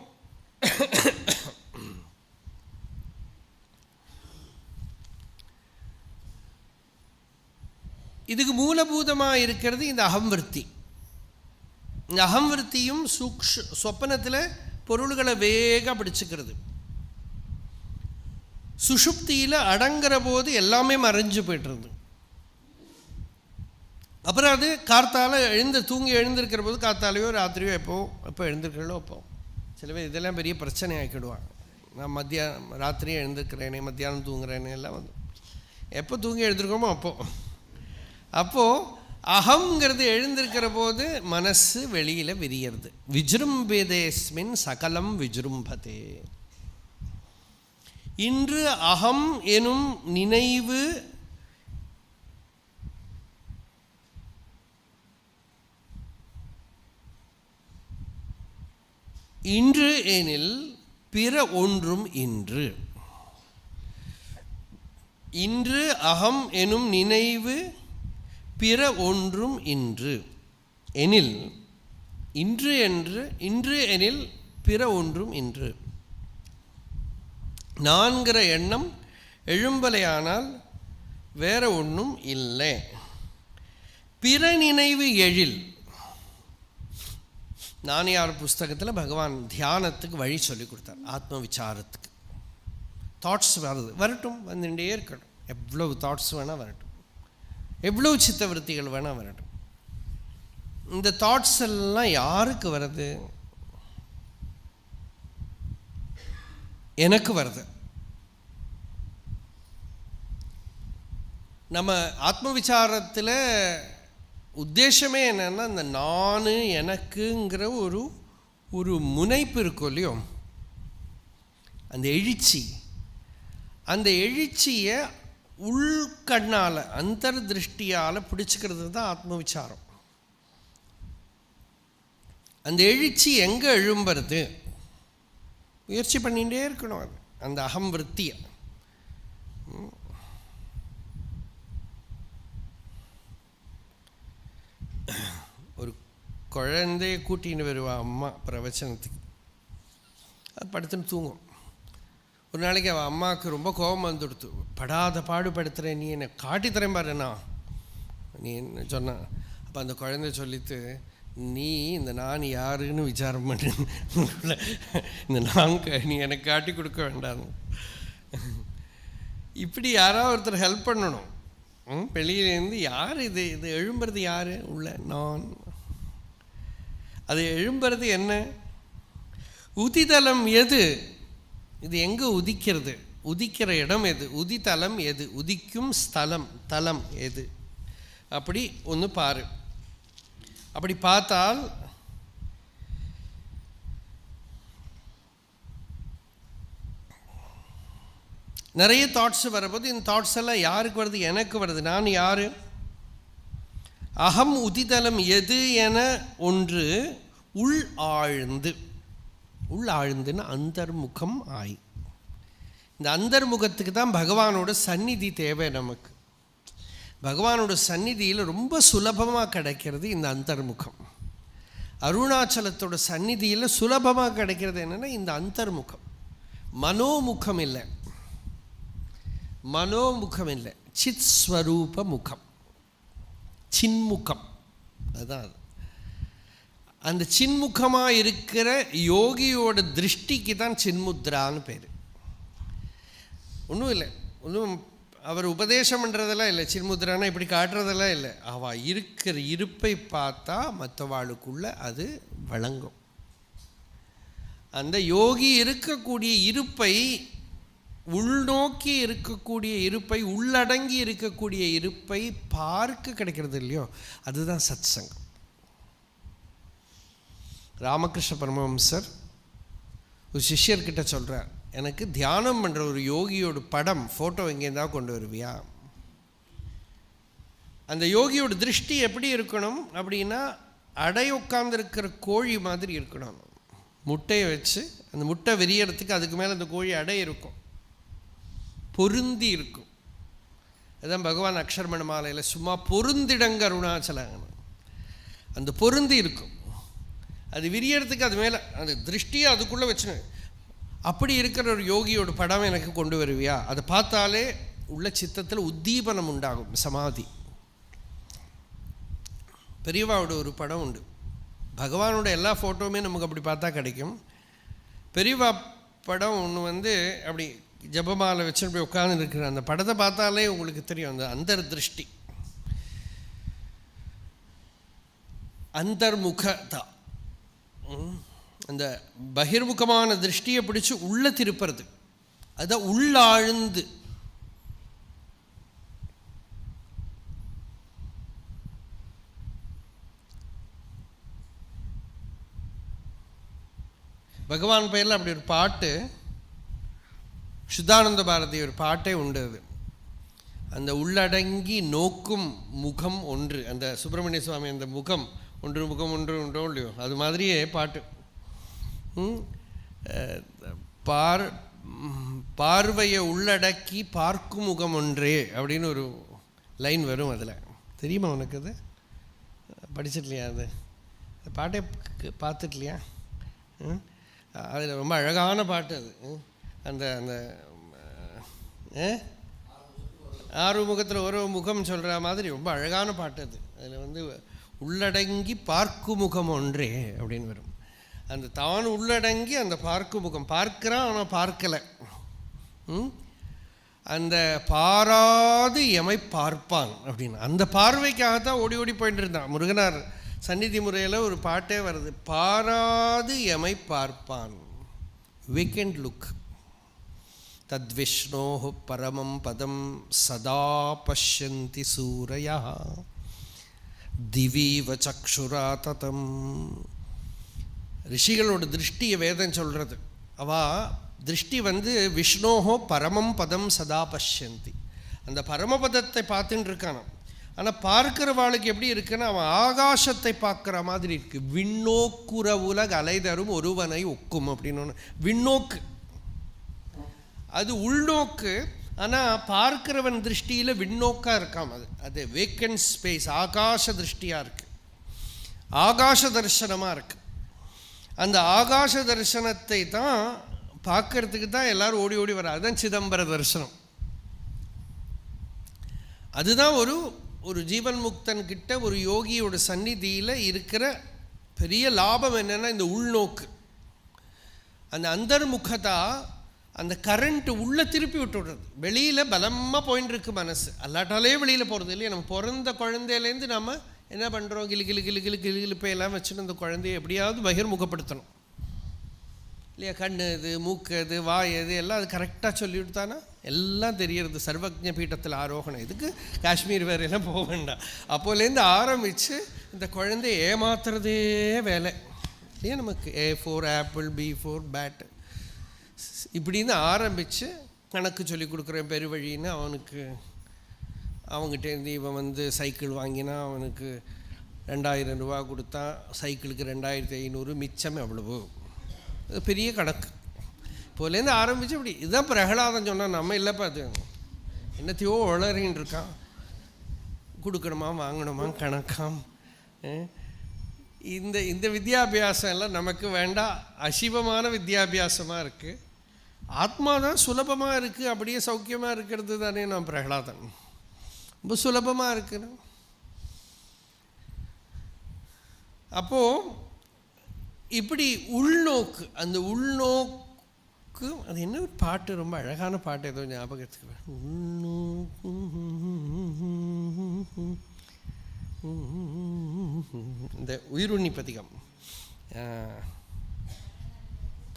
இதுக்கு மூலபூதமாக இருக்கிறது இந்த அகம்விருத்தி. இந்த அகம்விருத்தியும் சொப்பனத்தில் பொருள்களை வேக பிடிச்சிக்கிறது. சுஷுப்தியில் அடங்குற போது எல்லாமே மறைஞ்சு போய்ட்டுருது. அப்புறம் அது கார்த்தால தூங்கி எழுந்திருக்கிற போது, கார்த்தாலையோ ராத்திரியோ எப்போ எழுந்திருக்கிறோ அப்போ சில பேர் இதெல்லாம் பெரிய பிரச்சனை ஆக்கிடுவாங்க. நான் ராத்திரியே எழுந்திருக்கிறேனே, மத்தியானம் தூங்குறேனே எல்லாம் வந்து எப்போ தூங்கி எழுந்திருக்கோமோ அப்போது அகங்கிறது எழுந்திருக்கிற போது மனசு வெளியில் விரியறது. விஜృంభேதேஸ்மின் சகலம் விஜృంభதே. இன்று அகம் எனும் நினைவு இன்று எனில் பிற ஒன்றும் இன்று. இன்று அகம் எனும் நினைவு பிற ஒன்றும் இன்று எனில், இன்று எனில் பிற ஒன்றும் இன்று. நான்கிற எண்ணம் எழும்பலையானால் வேற ஒன்றும் இல்லை. பிற நினைவு எழில். நானியார் புஸ்தகத்தில் பகவான் தியானத்துக்கு வழி சொல்லி கொடுத்தார். ஆத்ம விசாரத்துக்கு தாட்ஸ் வரட்டும், வந்துட்டே இருக்கட்டும். எவ்வளவு தாட்ஸ் வேணால் வரட்டும், எவ்வளவு சித்தவருத்திகள் வேணால் வரட்டும். இந்த தாட்ஸ் எல்லாம் யாருக்கு வருது? எனக்கு வருது. நம்ம ஆத்ம விசாரத்தில் உத்தேசமே என்னன்னா, இந்த நான் எனக்குங்கிற ஒரு முனைப்பு இருக்கும் இல்லையோ, அந்த எழுச்சியை உள்கண்ணால் அந்தர்திருஷ்டியால் பிடிச்சிக்கிறது தான் ஆத்ம விசாரம். அந்த எழுச்சி எங்கே எழும்புறது? முயற்சி பண்ணிகிட்டே இருக்கணும். அது அந்த அகம் விருத்தியை. ஒரு குழந்தைய கூட்டின்னு வருவா அம்மா பிரவச்சனத்துக்கு. அது படுத்துன்னு தூங்கும். ஒரு நாளைக்கு அவள் அம்மாவுக்கு ரொம்ப கோபம் வந்துடுத்து. படாத பாடுபடுத்துகிறேன், நீ என்னை காட்டித்தரேன் பாருண்ணா நீ என்ன சொன்னான். அப்போ அந்த குழந்தை சொல்லித்து, நீ இந்த நான் யாருன்னு விசாரம் பண்ணு, இந்த நீ எனக்கு காட்டி கொடுக்க வேண்டாம். இப்படி யாராவது ஒருத்தர் ஹெல்ப் பண்ணணும். வெளியிலேருந்து யார் இது எழும்புறது? யார் உள்ள? நான். அது எழும்புறது என்ன? உதிதலம் எது? இது எங்கே உதிக்கிறது? உதிக்கிற இடம் எது? உதித்தலம் எது? உதிக்கும் தலம் எது? அப்படி ஒன்று பாரு. அப்படி பார்த்தால் நிறைய தாட்ஸ் வரப்போது, இந்த தாட்ஸ் எல்லாம் யாருக்கு வருது? எனக்கு வருது. நான் யார்? அகம் உதிதலம் எது என ஒன்று உள் ஆழ்ந்துன்னு அந்தர்முகம் ஆய். இந்த அந்தர்முகத்துக்கு தான் பகவானோட சந்நிதி தேவை நமக்கு. பகவானோட சந்நிதியில் ரொம்ப சுலபமாக கிடைக்கிறது இந்த அந்தர்முகம். அருணாச்சலத்தோட சந்நிதியில் சுலபமாக கிடைக்கிறது என்னென்னா இந்த அந்தர்முகம். மனோமுகம் இல்லை, சித் ஸ்வரூப முகம், சின்முகம். அதுதான் அது. அந்த சின்முகமாக இருக்கிற யோகியோட திருஷ்டிக்கு தான் சின்முத்ரான்னு பேர். ஒன்றும் இல்லை, ஒன்றும் அவர் உபதேசம் பண்ணுறதெல்லாம் இல்லை. சின்முத்ரானா இப்படி காட்டுறதெல்லாம் இல்லை. அவள் இருக்கிற இருப்பை பார்த்தா மற்றவாளுக்குள்ள அது வழங்கும். அந்த யோகி இருக்கக்கூடிய இருப்பை, உள்நோக்கி இருக்கக்கூடிய இருப்பை, உள்ளடங்கி இருக்கக்கூடிய இருப்பை பார்க்க கிடைக்கிறது இல்லையோ, அதுதான் சத் சங்கம். ராமகிருஷ்ண பரமஹம்சர் ஒரு சிஷ்யர்கிட்ட சொல்கிறார், எனக்கு தியானம் பண்ணுற ஒரு யோகியோட படம் ஃபோட்டோ எங்கேருந்தா கொண்டு வருவியா? அந்த யோகியோட திருஷ்டி எப்படி இருக்கணும் அப்படின்னா, அடை உட்கார்ந்துருக்கிற கோழி மாதிரி இருக்கணும். முட்டையை வச்சு அந்த முட்டை விரியறதுக்கு அதுக்கு மேலே அந்த கோழி அடை இருக்கும், பொருந்தி இருக்கும். அதுதான் பகவான் அக்ஷரமண மாலையில் சும்மா பொருந்திடங்க அருணாச்சலம், அந்த பொருந்தி இருக்கும். அது விரியறதுக்கு அது மேலே அந்த திருஷ்டியை அதுக்குள்ளே வச்சுன்னு அப்படி இருக்கிற ஒரு யோகியோட படம் எனக்கு கொண்டு வருவியா? அதை பார்த்தாலே உள்ள சித்தத்தில் உத்தீபனம் உண்டாகும், சமாதி. பெரியவாவோட ஒரு படம் உண்டு, பகவானோட எல்லா ஃபோட்டோவுமே நமக்கு அப்படி பார்த்தா கிடைக்கும். பெரியவா படம் ஒன்று அப்படி ஜபமாலை வச்சு அப்படி உட்காந்து இருக்கிற அந்த படத்தை பார்த்தாலே உங்களுக்கு தெரியும் அந்த அந்தர்திருஷ்டி, அந்தர்முகதா, அந்த பகிர்முகமான திருஷ்டியை பிடிச்சி உள்ள திருப்புறது, அதுதான் உள்ளாழ்ந்து. பகவான் பெயரில் அப்படி ஒரு பாட்டு, சுத்தானந்த பாரதி ஒரு பாட்டே உண்டு. அது அந்த உள்ளடங்கி நோக்கும் முகம் ஒன்று, அந்த சுப்பிரமணிய சுவாமி அந்த முகம் ஒன்று, முகம் ஒன்று உண்டோ இல்லையோ, அது மாதிரியே பாட்டு. பார்வையை உள்ளடக்கி பார்க்கும் முகம் ஒன்றே அப்படின்னு ஒரு லைன் வரும். அதில் தெரியுமா உனக்கு? அது படிச்சிடலையா? அது பாட்டே பார்த்துட்லையா? அதில் ரொம்ப அழகான பாட்டு அது. அந்த அந்த ஆறு முகத்தில் ஒரு முகம் சொல்கிற மாதிரி ரொம்ப அழகான பாட்டு அது. அதில் உள்ளடங்கி பார்க்கு முகம் ஒன்றே அப்படின்னு வரும். அந்த தான் உள்ளடங்கி அந்த பார்க்கு முகம், பார்க்கிறான் ஆனால் பார்க்கலை. அந்த பாராது எமை பார்ப்பான் அப்படின்னு அந்த பார்வைக்காகத்தான் ஓடி ஓடி போயிட்டு இருந்தான். முருகனார் சந்நிதி முறையில் ஒரு பாட்டே வருது, பாராது எமை பார்ப்பான். வேக்கண்ட் லுக் தத்விஷ்ணோ பரமம் பதம் சதா பஷ்யந்தி சூரயா திவீவ சக்ஷுரா ததம். ரிஷிகளோட திருஷ்டியை வேதம் சொல்கிறது. அவா திருஷ்டி விஷ்ணோஹோ பரமம் பதம் சதா பஷ்யந்தி, அந்த பரமபதத்தை பார்த்துட்டு இருக்கானாம். ஆனால் பார்க்கிறவாளுக்கு எப்படி இருக்குன்னா, அவன் ஆகாசத்தை பார்க்குற மாதிரி இருக்கு. விண்ணோக்குற உலக அலைதரும் ஒருவனை ஒக்கும் அப்படின்னு ஒன்று. விண்ணோக்கு அது உள்நோக்கு, ஆனால் பார்க்கிறவன் திருஷ்டியில் விண்ணோக்காக இருக்காம். அது வேக்கண்ட் ஸ்பேஸ், ஆகாச திருஷ்டியாக இருக்கு, ஆகாச தரிசனமாக இருக்கு. அந்த ஆகாச தரிசனத்தை தான் பார்க்கறதுக்கு தான் எல்லாரும் ஓடி ஓடி வர. அதுதான் சிதம்பர தரிசனம். அதுதான் ஒரு ஜீவன் முக்தன் கிட்ட ஒரு யோகியோட சந்நிதியில் இருக்கிற பெரிய லாபம் என்னென்னா இந்த உள்நோக்கு, அந்த அந்தர்முகதா, அந்த கரண்ட்டு உள்ளே திருப்பி விட்டுடுறது. வெளியில் பலமாக போயின்னு இருக்கு மனசு, அல்லாட்டாலே வெளியில் போகிறது இல்லையா? நம்ம பிறந்த குழந்தையிலேருந்து நம்ம என்ன பண்ணுறோம், கிளு கிளு கிளு கிளு கிளு கிளிப்பையெல்லாம் வச்சுன்னு அந்த குழந்தைய எப்படியாவது பகிர்முகப்படுத்தணும் இல்லையா? கண்ணு எது, மூக்கு எது, வாய் எது, எல்லாம் அது கரெக்டாக சொல்லிவிட்டு தானே எல்லாம் தெரியறது. சர்வஜ பீட்டத்தில் ஆரோகணம், இதுக்கு காஷ்மீர் வேறையெல்லாம் போக வேண்டாம். அப்போலேருந்து ஆரம்பித்து இந்த குழந்தைய ஏமாத்துறதே வேலை இல்லையா நமக்கு. A4 ஆப்பிள், B4 பேட், இப்படின்னு ஆரம்பித்து கணக்கு சொல்லி கொடுக்குறேன் பெருவழின்னு. அவங்ககிட்டேருந்து இவன் சைக்கிள் வாங்கினா அவனுக்கு 2000 ரூபா கொடுத்தா சைக்கிளுக்கு 2500, மிச்சம் எவ்வளவு, பெரிய கணக்கு. இப்போலேருந்து ஆரம்பித்து இப்படி. இதுதான் பிரகலாதம் சொன்னால், நம்ம இல்லைப்பா அது என்னத்தையோ உளறின்னு இருக்கான். கொடுக்கணுமா வாங்கணுமா கணக்காம். இந்த வித்யாபியாசம் எல்லாம் நமக்கு வேண்டாம். அசிவமான வித்யாபியாசமாக இருக்குது. ஆத்மா தான் சுலபமாக இருக்குது, அப்படியே சௌக்கியமாக இருக்கிறது தானே நான் பிரகலாதன். ரொம்ப சுலபமாக இருக்குன்னு. அப்போது இப்படி உள்நோக்கு, அந்த உள்நோக்கு, அது என்ன ஒரு பாட்டு, ரொம்ப அழகான பாட்டு, ஏதோ ஞாபகத்துக்கு. உள்நோக்கு இந்த உயிருண்ணி பதிகம்.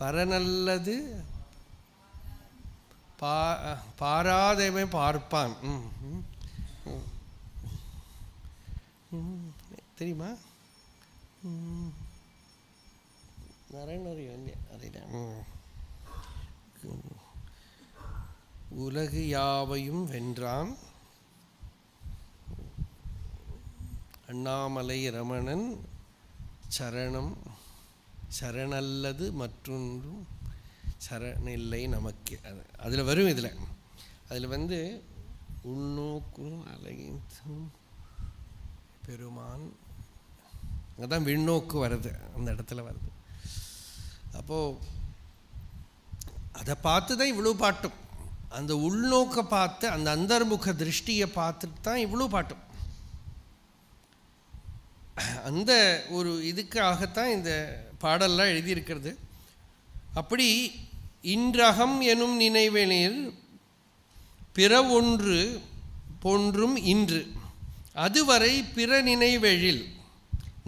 பரநல்லது பாராதேமே பார்ப்பான். தெரியுமா? உலகு யாவையும் வென்றான் அண்ணாமலை ரமணன் சரணம், சரணல்லது மற்றொன்றும் சரணில்லை நமக்கு. அதில் வரும். அதில் உள்நோக்கும் அலையும் பெருமான் அங்கே தான் விண்ணோக்கு வருது, அந்த இடத்துல வருது. அப்போது அதை பார்த்து தான் இவ்வளோ பாட்டும், அந்த உள்நோக்க பார்த்து அந்த அந்தர்முக திருஷ்டியை பார்த்துட்டு தான் இவ்வளோ பாட்டும். அந்த ஒரு இதுக்காகத்தான் இந்த பாடல்லாம் எழுதியிருக்கிறது. அப்படி இன்றகம் எனும் நினைவெனில் பிற ஒன்று போன்றும் இன்று அதுவரை பிற நினைவெழில்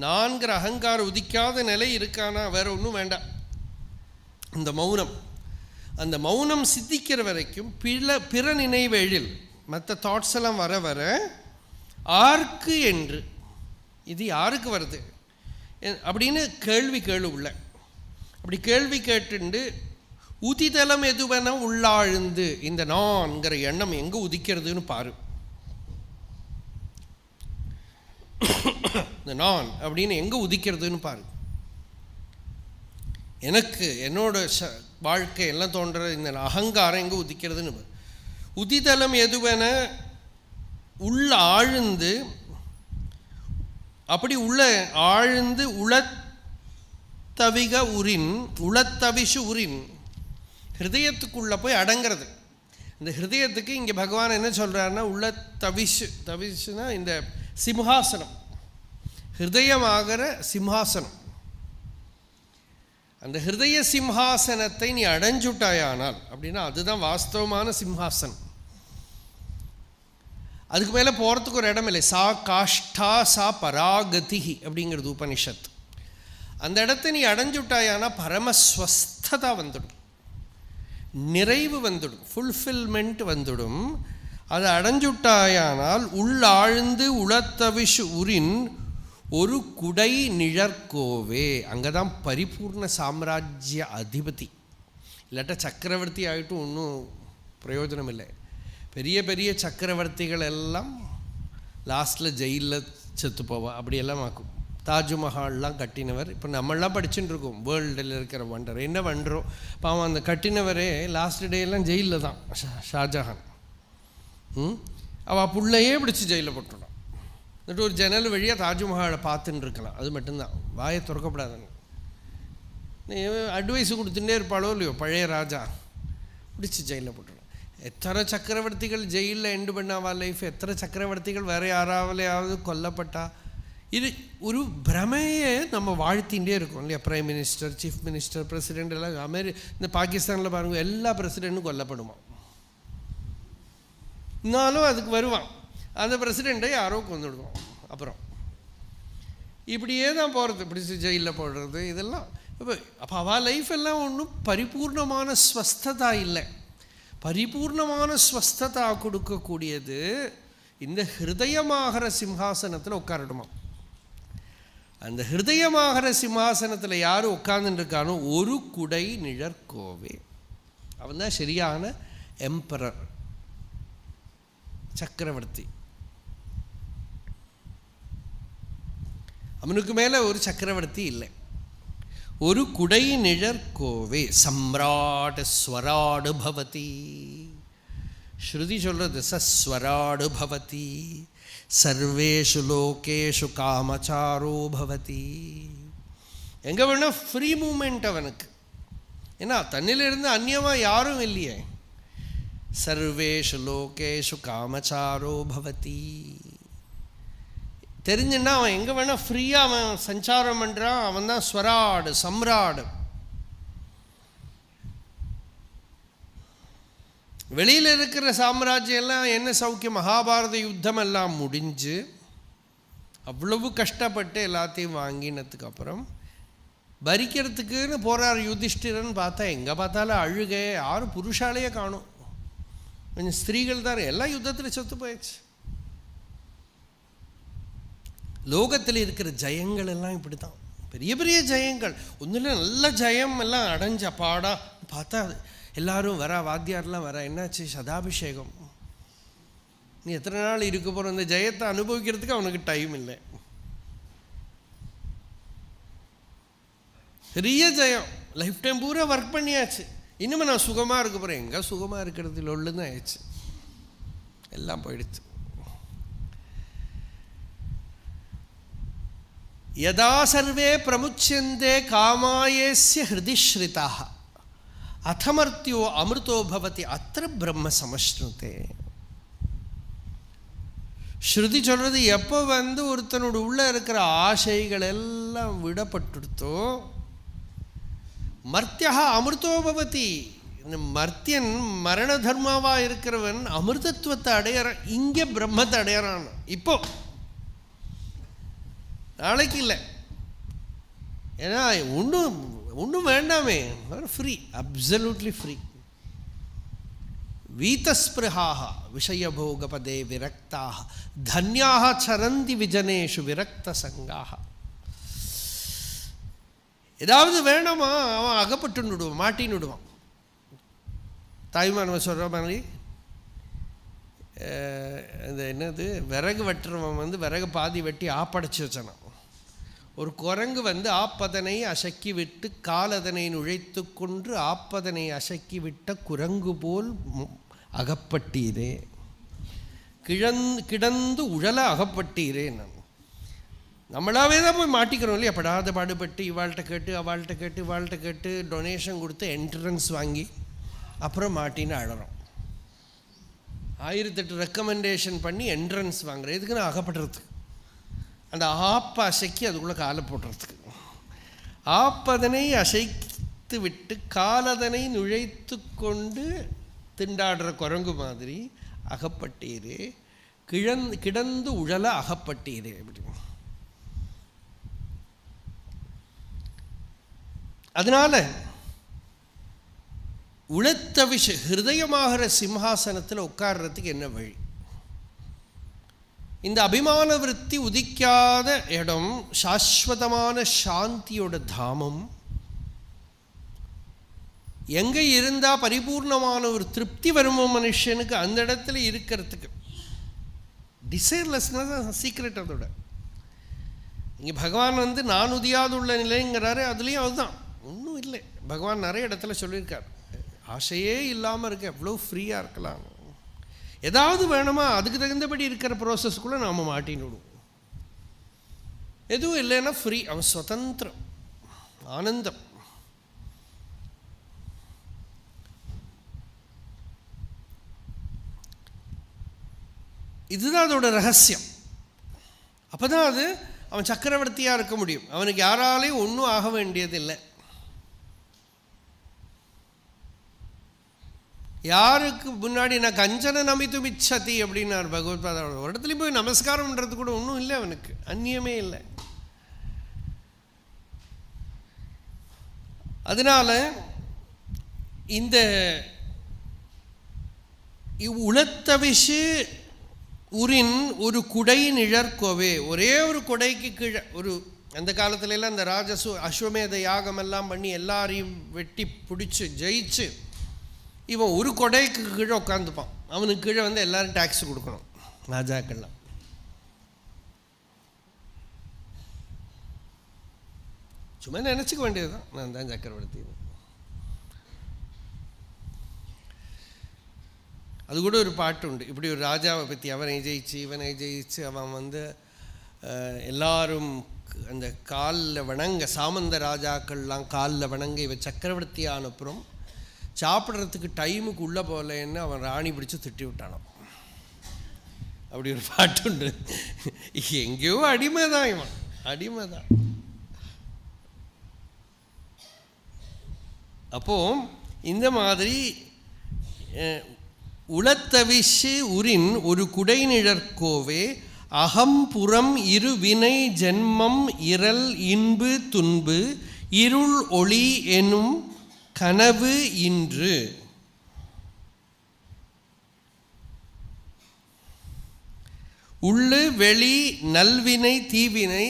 நான்கிற அகங்காரம் உதிக்காத நிலை இருக்கானா, வேற ஒன்றும் வேண்டாம். அந்த மௌனம், அந்த மௌனம் சித்திக்கிற வரைக்கும் பிற நினைவெழில் மற்ற தாட்ஸ் எல்லாம் வர வர ஆர்க்கு என்று, இது யாருக்கு வருது அப்படின்னு கேள்வி உள்ள. அப்படி கேள்வி கேட்டுண்டு உதிதலம் எதுவென உள்ளாழ்ந்து இந்த நான்கிற எண்ணம் எங்கே உதிக்கிறதுன்னு பாரு. இந்த நான் அப்படின்னு எங்கே உதிக்கிறதுன்னு பாரு. எனக்கு என்னோட வாழ்க்கை எல்லாம் தோன்ற இந்த அகங்காரம் எங்கே உதிக்கிறதுன்னு உதிதலம் எதுவென உள்ள ஆழ்ந்து, அப்படி உள்ள ஆழ்ந்து உளத்தவிக உரின் உளத்தவிஷு உரின் ஹிருதயத்துக்குள்ளே போய் அடங்கிறது. இந்த ஹிருதயத்துக்கு இங்கே பகவான் என்ன சொல்கிறாருன்னா தவிஷுனா இந்த சிம்ஹாசனம், ஹிருதயமாகிற சிம்ஹாசனம். அந்த ஹிருதய சிம்ஹாசனத்தை நீ அடைஞ்சுட்டாயானால் அப்படின்னா அதுதான் வாஸ்தவமான சிம்ஹாசனம். அதுக்கு மேலே போகிறதுக்கு ஒரு இடம் இல்லை. சா காஷ்டா சா பராகதி அப்படிங்கிறது உபனிஷத். அந்த இடத்த நீ அடைஞ்சுட்டாயானா பரமஸ்வஸ்ததா வந்துடும், நிறைவு வந்துடும், ஃபுல்ஃபில்மெண்ட் வந்துடும். அதை அடைஞ்சுட்டாயானால் உள்ளாழ்ந்து உளத்தவிஷ் உரின் ஒரு குடை நிழற்கோவே, அங்கே தான் பரிபூர்ண சாம்ராஜ்ய அதிபதி. இல்லாட்டா சக்கரவர்த்தி ஆகிட்டும் ஒன்றும் பிரயோஜனம் இல்லை. பெரிய பெரிய சக்கரவர்த்திகள் எல்லாம் லாஸ்ட்டில் ஜெயிலில் செத்து போவா, அப்படியெல்லாம் ஆக்கும். தாஜ்மஹால்லாம் கட்டினவர் இப்போ நம்மளாம் படிச்சுட்டு இருக்கோம், வேர்ல்டில் இருக்கிற வண்டர் என்ன பண்ணுறோம். பாவம் அந்த கட்டினவரே லாஸ்ட் டேலாம் ஜெயிலில் தான். ஷாஜஹான் அவள் பிள்ளையே பிடிச்சி ஜெயிலில் போட்டுடும். എന്നിട്ട് ஒரு ஜன்னல் வழியாக தாஜ்மஹாலை பார்த்துன்னு இருக்கலாம், அது மட்டும்தான், வாயை திறக்கப்படாதுன்னு. நீ அட்வைஸ் கொடுத்துட்டே இருப்பாளோ இல்லையோ, பழைய ராஜா பிடிச்சி ஜெயிலில் போட்டுடும். எத்தனை சக்கரவர்த்திகள் ஜெயிலில் எண்டு பண்ணாவா லைஃப், எத்தனை சக்கரவர்த்திகள் வேறு யாராவலையாவது கொல்லப்பட்டா. இது ஒரு பிரமையை நம்ம வாழ்த்திகிட்டே இருக்கோம் இல்லையா. Prime minister, chief minister, president எல்லாம் இந்த பாகிஸ்தானில் பாருங்கள், எல்லா பிரசிடெண்ட்டும் கொல்லப்படுவான். இருந்தாலும் அதுக்கு வருவான், அந்த பிரசிடெண்ட்டை யாரோ கொண்டுடுவோம். அப்புறம் இப்படியே தான் போகிறது, பிடிச்சி ஜெயிலில் போடுறது இதெல்லாம். அப்போ அவள் லைஃப் எல்லாம் ஒன்றும் பரிபூர்ணமான ஸ்வஸ்ததா இல்லை. பரிபூர்ணமான ஸ்வஸ்ததா கொடுக்கக்கூடியது இந்த ஹிருதயமாகிற சிம்ஹாசனத்தில் உட்காரணுமா. அந்த ஹிருதயமாகிற சிம்ஹாசனத்தில் யார் உட்கார்ந்துருக்கானோ ஒரு குடை நிழற்கோவே, அவன் தான் சரியான எம்பரர், சக்கரவர்த்தி. அவனுக்கு மேலே ஒரு சக்கரவர்த்தி இல்லை. ஒரு குடை நிழற்கோவே சம்ராட் ஸ்வராடு பவதி. ஸ்ருதி சொல்கிறது சஸ்வராடு பவதி சர்வேஷு லோகேஷு காமச்சாரோ பவதி. எங்கே வேணால் ஃப்ரீ மூமெண்ட் அவனுக்கு, ஏன்னா தன்னிலிருந்து அந்நியமாக யாரும் இல்லையே. சர்வேஷு லோகேஷு காமச்சாரோ பவதி. தெரிஞ்சுன்னா அவன் எங்கே வேணால் ஃப்ரீயாக அவன் சஞ்சாரம் பண்ணுறான். அவன் தான் ஸ்வராடு, சம்ராடு. வெளியில் இருக்கிற சாம்ராஜ்யம் எல்லாம் என்ன சௌக்கியம், மகாபாரத யுத்தம் எல்லாம் முடிஞ்சு அவ்வளவு கஷ்டப்பட்டு எல்லாத்தையும் வாங்கினதுக்கு அப்புறம் பறிக்கிறதுக்குன்னு போகிறார் யுதிஷ்டிரன். பார்த்தா எங்கே பார்த்தாலும் அழுகை, யாரும் புருஷாலேயே காணும், கொஞ்சம் ஸ்திரீகள் தான். எல்லாம் யுத்தத்தில் செத்து போயிடுச்சு. லோகத்தில் இருக்கிற ஜெயங்கள் எல்லாம் இப்படி தான், பெரிய பெரிய ஜெயங்கள். ஒன்றும் நல்ல ஜெயம் எல்லாம் அடைஞ்ச பாடா பார்த்தா எல்லாரும் வரா, வாத்தியார்லாம் வரா. என்னாச்சு, சதாபிஷேகம். நீ எத்தனை நாள் இருக்க போகிற, இந்த ஜெயத்தை அனுபவிக்கிறதுக்கு அவனுக்கு டைம் இல்லை. பெரிய ஜெயம், லைஃப் டைம் பூரா ஒர்க் பண்ணியாச்சு, இனிமேல் நான் சுகமாக இருக்க போகிறேன். எங்கே சுகமாக இருக்கிறது, லொல்லுன்னு ஆயிடுச்சு, எல்லாம் போயிடுச்சு. யதா சர்வே பிரமுச்சியந்தே காமாயேஸ்ய ஹிருதிஸ்ரிதாக அதமர்த்தியோ அமிர்தோ பவதி அத்திர பிரம்ம சமஷ்ணுதே. ஸ்ருதி சொல்கிறது எப்போ ஒருத்தனோட உள்ளே இருக்கிற ஆசைகள் எல்லாம் விடப்பட்டுடுத்தோ மர்த்தியா அமிர்தோ பவதி. இந்த மர்த்தியன் மரண தர்மாவாக இருக்கிறவன் அமிர்தத்துவத்தை அடையிறான், இங்கே பிரம்மத்தை அடையிறான். இப்போ நாளைக்கு இல்லை, ஏன்னா ஒன்றும் வேண்டாமே, ஃப்ரீ, அப்சல்யூட்லி ஃப்ரீ. வீதஸ்பிருஹாः விஷயபோகபதே விரக்தாः தன்யாः சரந்தி விஜனேஷு விரக்த சங்காः. ஏதாவது வேணாமா அவன் அகப்பட்டு விடுவான், மாட்டின்னு விடுவான். தாய்மானவன் சொல்கிற மாதிரி இந்த என்னது விறகு வெட்டுறவன் விறகு பாதி வெட்டி ஆப்படைச்சி வச்சானான். ஒரு குரங்கு ஆப்பதனை அசக்கி விட்டு காலதனை நுழைத்து கொன்று ஆப்பதனை அசக்கி விட்ட குரங்கு போல் அகப்பட்டீரே, கிடந்து உழல அகப்பட்டீரே. நம்மளாவே தான் போய் மாட்டிக்கிறோம் இல்லையா? படாத பாடுபட்டு இவாள்கிட்ட கேட்டு டொனேஷன் கொடுத்து என்ட்ரன்ஸ் வாங்கி அப்புறம் மாட்டின்னு அழறோம். 1008 ரெக்கமெண்டேஷன் பண்ணி என்ட்ரன்ஸ் வாங்குறேன். எதுக்குன்னு அகப்படுறதுக்கு, அந்த ஆப்பை அசைக்கி அதுக்குள்ளே காலை போடுறதுக்கு. ஆப்பதனை அசைத்து விட்டு காலதனை நுழைத்து கொண்டு திண்டாடுற குரங்கு மாதிரி அகப்பட்டீரே, கிடந்து உழல அகப்பட்டீரே. அப்படி அதனால உளத்த ஹிருதயமாகிற சிம்ஹாசனத்தில் உட்கார்றதுக்கு என்ன வழி? இந்த அபிமான விருத்தி உதிக்காத இடம் சாஸ்வதமான சாந்தியோட தாமம். எங்கே இருந்தால் பரிபூர்ணமான ஒரு திருப்தி வருமோ மனுஷனுக்கு, அந்த இடத்துல இருக்கிறதுக்கு டிசைர்லெஸ்னஸ் தான் சீக்ரெட். அதோட இங்கே பகவான் நான் உதியாது உள்ள நிலைங்கிறாரு, அதுலேயும் அதுதான், ஒன்றும் இல்லை. பகவான் நிறைய இடத்துல சொல்லியிருக்கார், ஆசையே இல்லாமல் இருக்க எவ்வளோ ஃப்ரீயாக இருக்கலாம். ஏதாவது வேணுமா அதுக்கு தகுந்தபடி இருக்கிற ப்ராசஸ்க்குள்ளே நாம் மாட்டின்னு விடுவோம். எதுவும் இல்லைன்னா ஃப்ரீ, அவன் சுதந்திரம், ஆனந்தம். இதுதான் அதோட ரகசியம். அப்போ தான் அது அவன் சக்கரவர்த்தியாக இருக்க முடியும். அவனுக்கு யாராலையும் ஒன்றும் ஆக வேண்டியதில்லை. யாருக்கு முன்னாடி நான் கஞ்சன நமித்து மிச்சதி அப்படின்னார் பகவத்பாதா. ஒரு இடத்துலையும் போய் நமஸ்காரம்ன்றது கூட ஒன்றும் இல்லை, அவனுக்கு அந்நியமே இல்லை. அதனால இந்த உளத்தவிஷு உரின் ஒரு குடை நிழற்கோவே, ஒரே ஒரு குடைக்கு கீழே ஒரு அந்த காலத்துலலாம் இந்த அஸ்வமேத யாகமெல்லாம் பண்ணி எல்லாரையும் வெட்டி பிடிச்சி ஜெயிச்சு இவன் ஒரு கொடைக்கு கீழே உட்காந்துப்பான். அவனுக்கு கீழே எல்லாரும் டேக்ஸ் கொடுக்கணும் ராஜாக்கள்லாம். சும்மா நினச்சிக்க வேண்டியது தான், நான் தான் சக்கரவர்த்தி. அது கூட ஒரு பாட்டு உண்டு, இப்படி ஒரு ராஜாவை பற்றி, அவனை ஜெயிச்சு அவன் எல்லாரும் அந்த காலில் வணங்க, சாமந்த ராஜாக்கள்லாம் காலில் வணங்க, இவன் சக்கரவர்த்தி ஆனப்புறம் சாப்பிட்றதுக்கு டைமுக்கு உள்ளே போகலன்னு அவன் ராணி பிடிச்சி திட்டி விட்டானான். அப்படி ஒரு பாட்டு உண்டு. எங்கேயோ அடிமை தான், இவன் அடிமை தான். அப்போ இந்த மாதிரி உளத்தவிஷு உரின் ஒரு குடை நிழற்கோவே அகம்புறம் இரு வினை ஜென்மம் இரல் இன்பு துன்பு இருள் ஒளி எனும் கனவு இன்று. உள்ளு வெளி நல்வினை தீவினை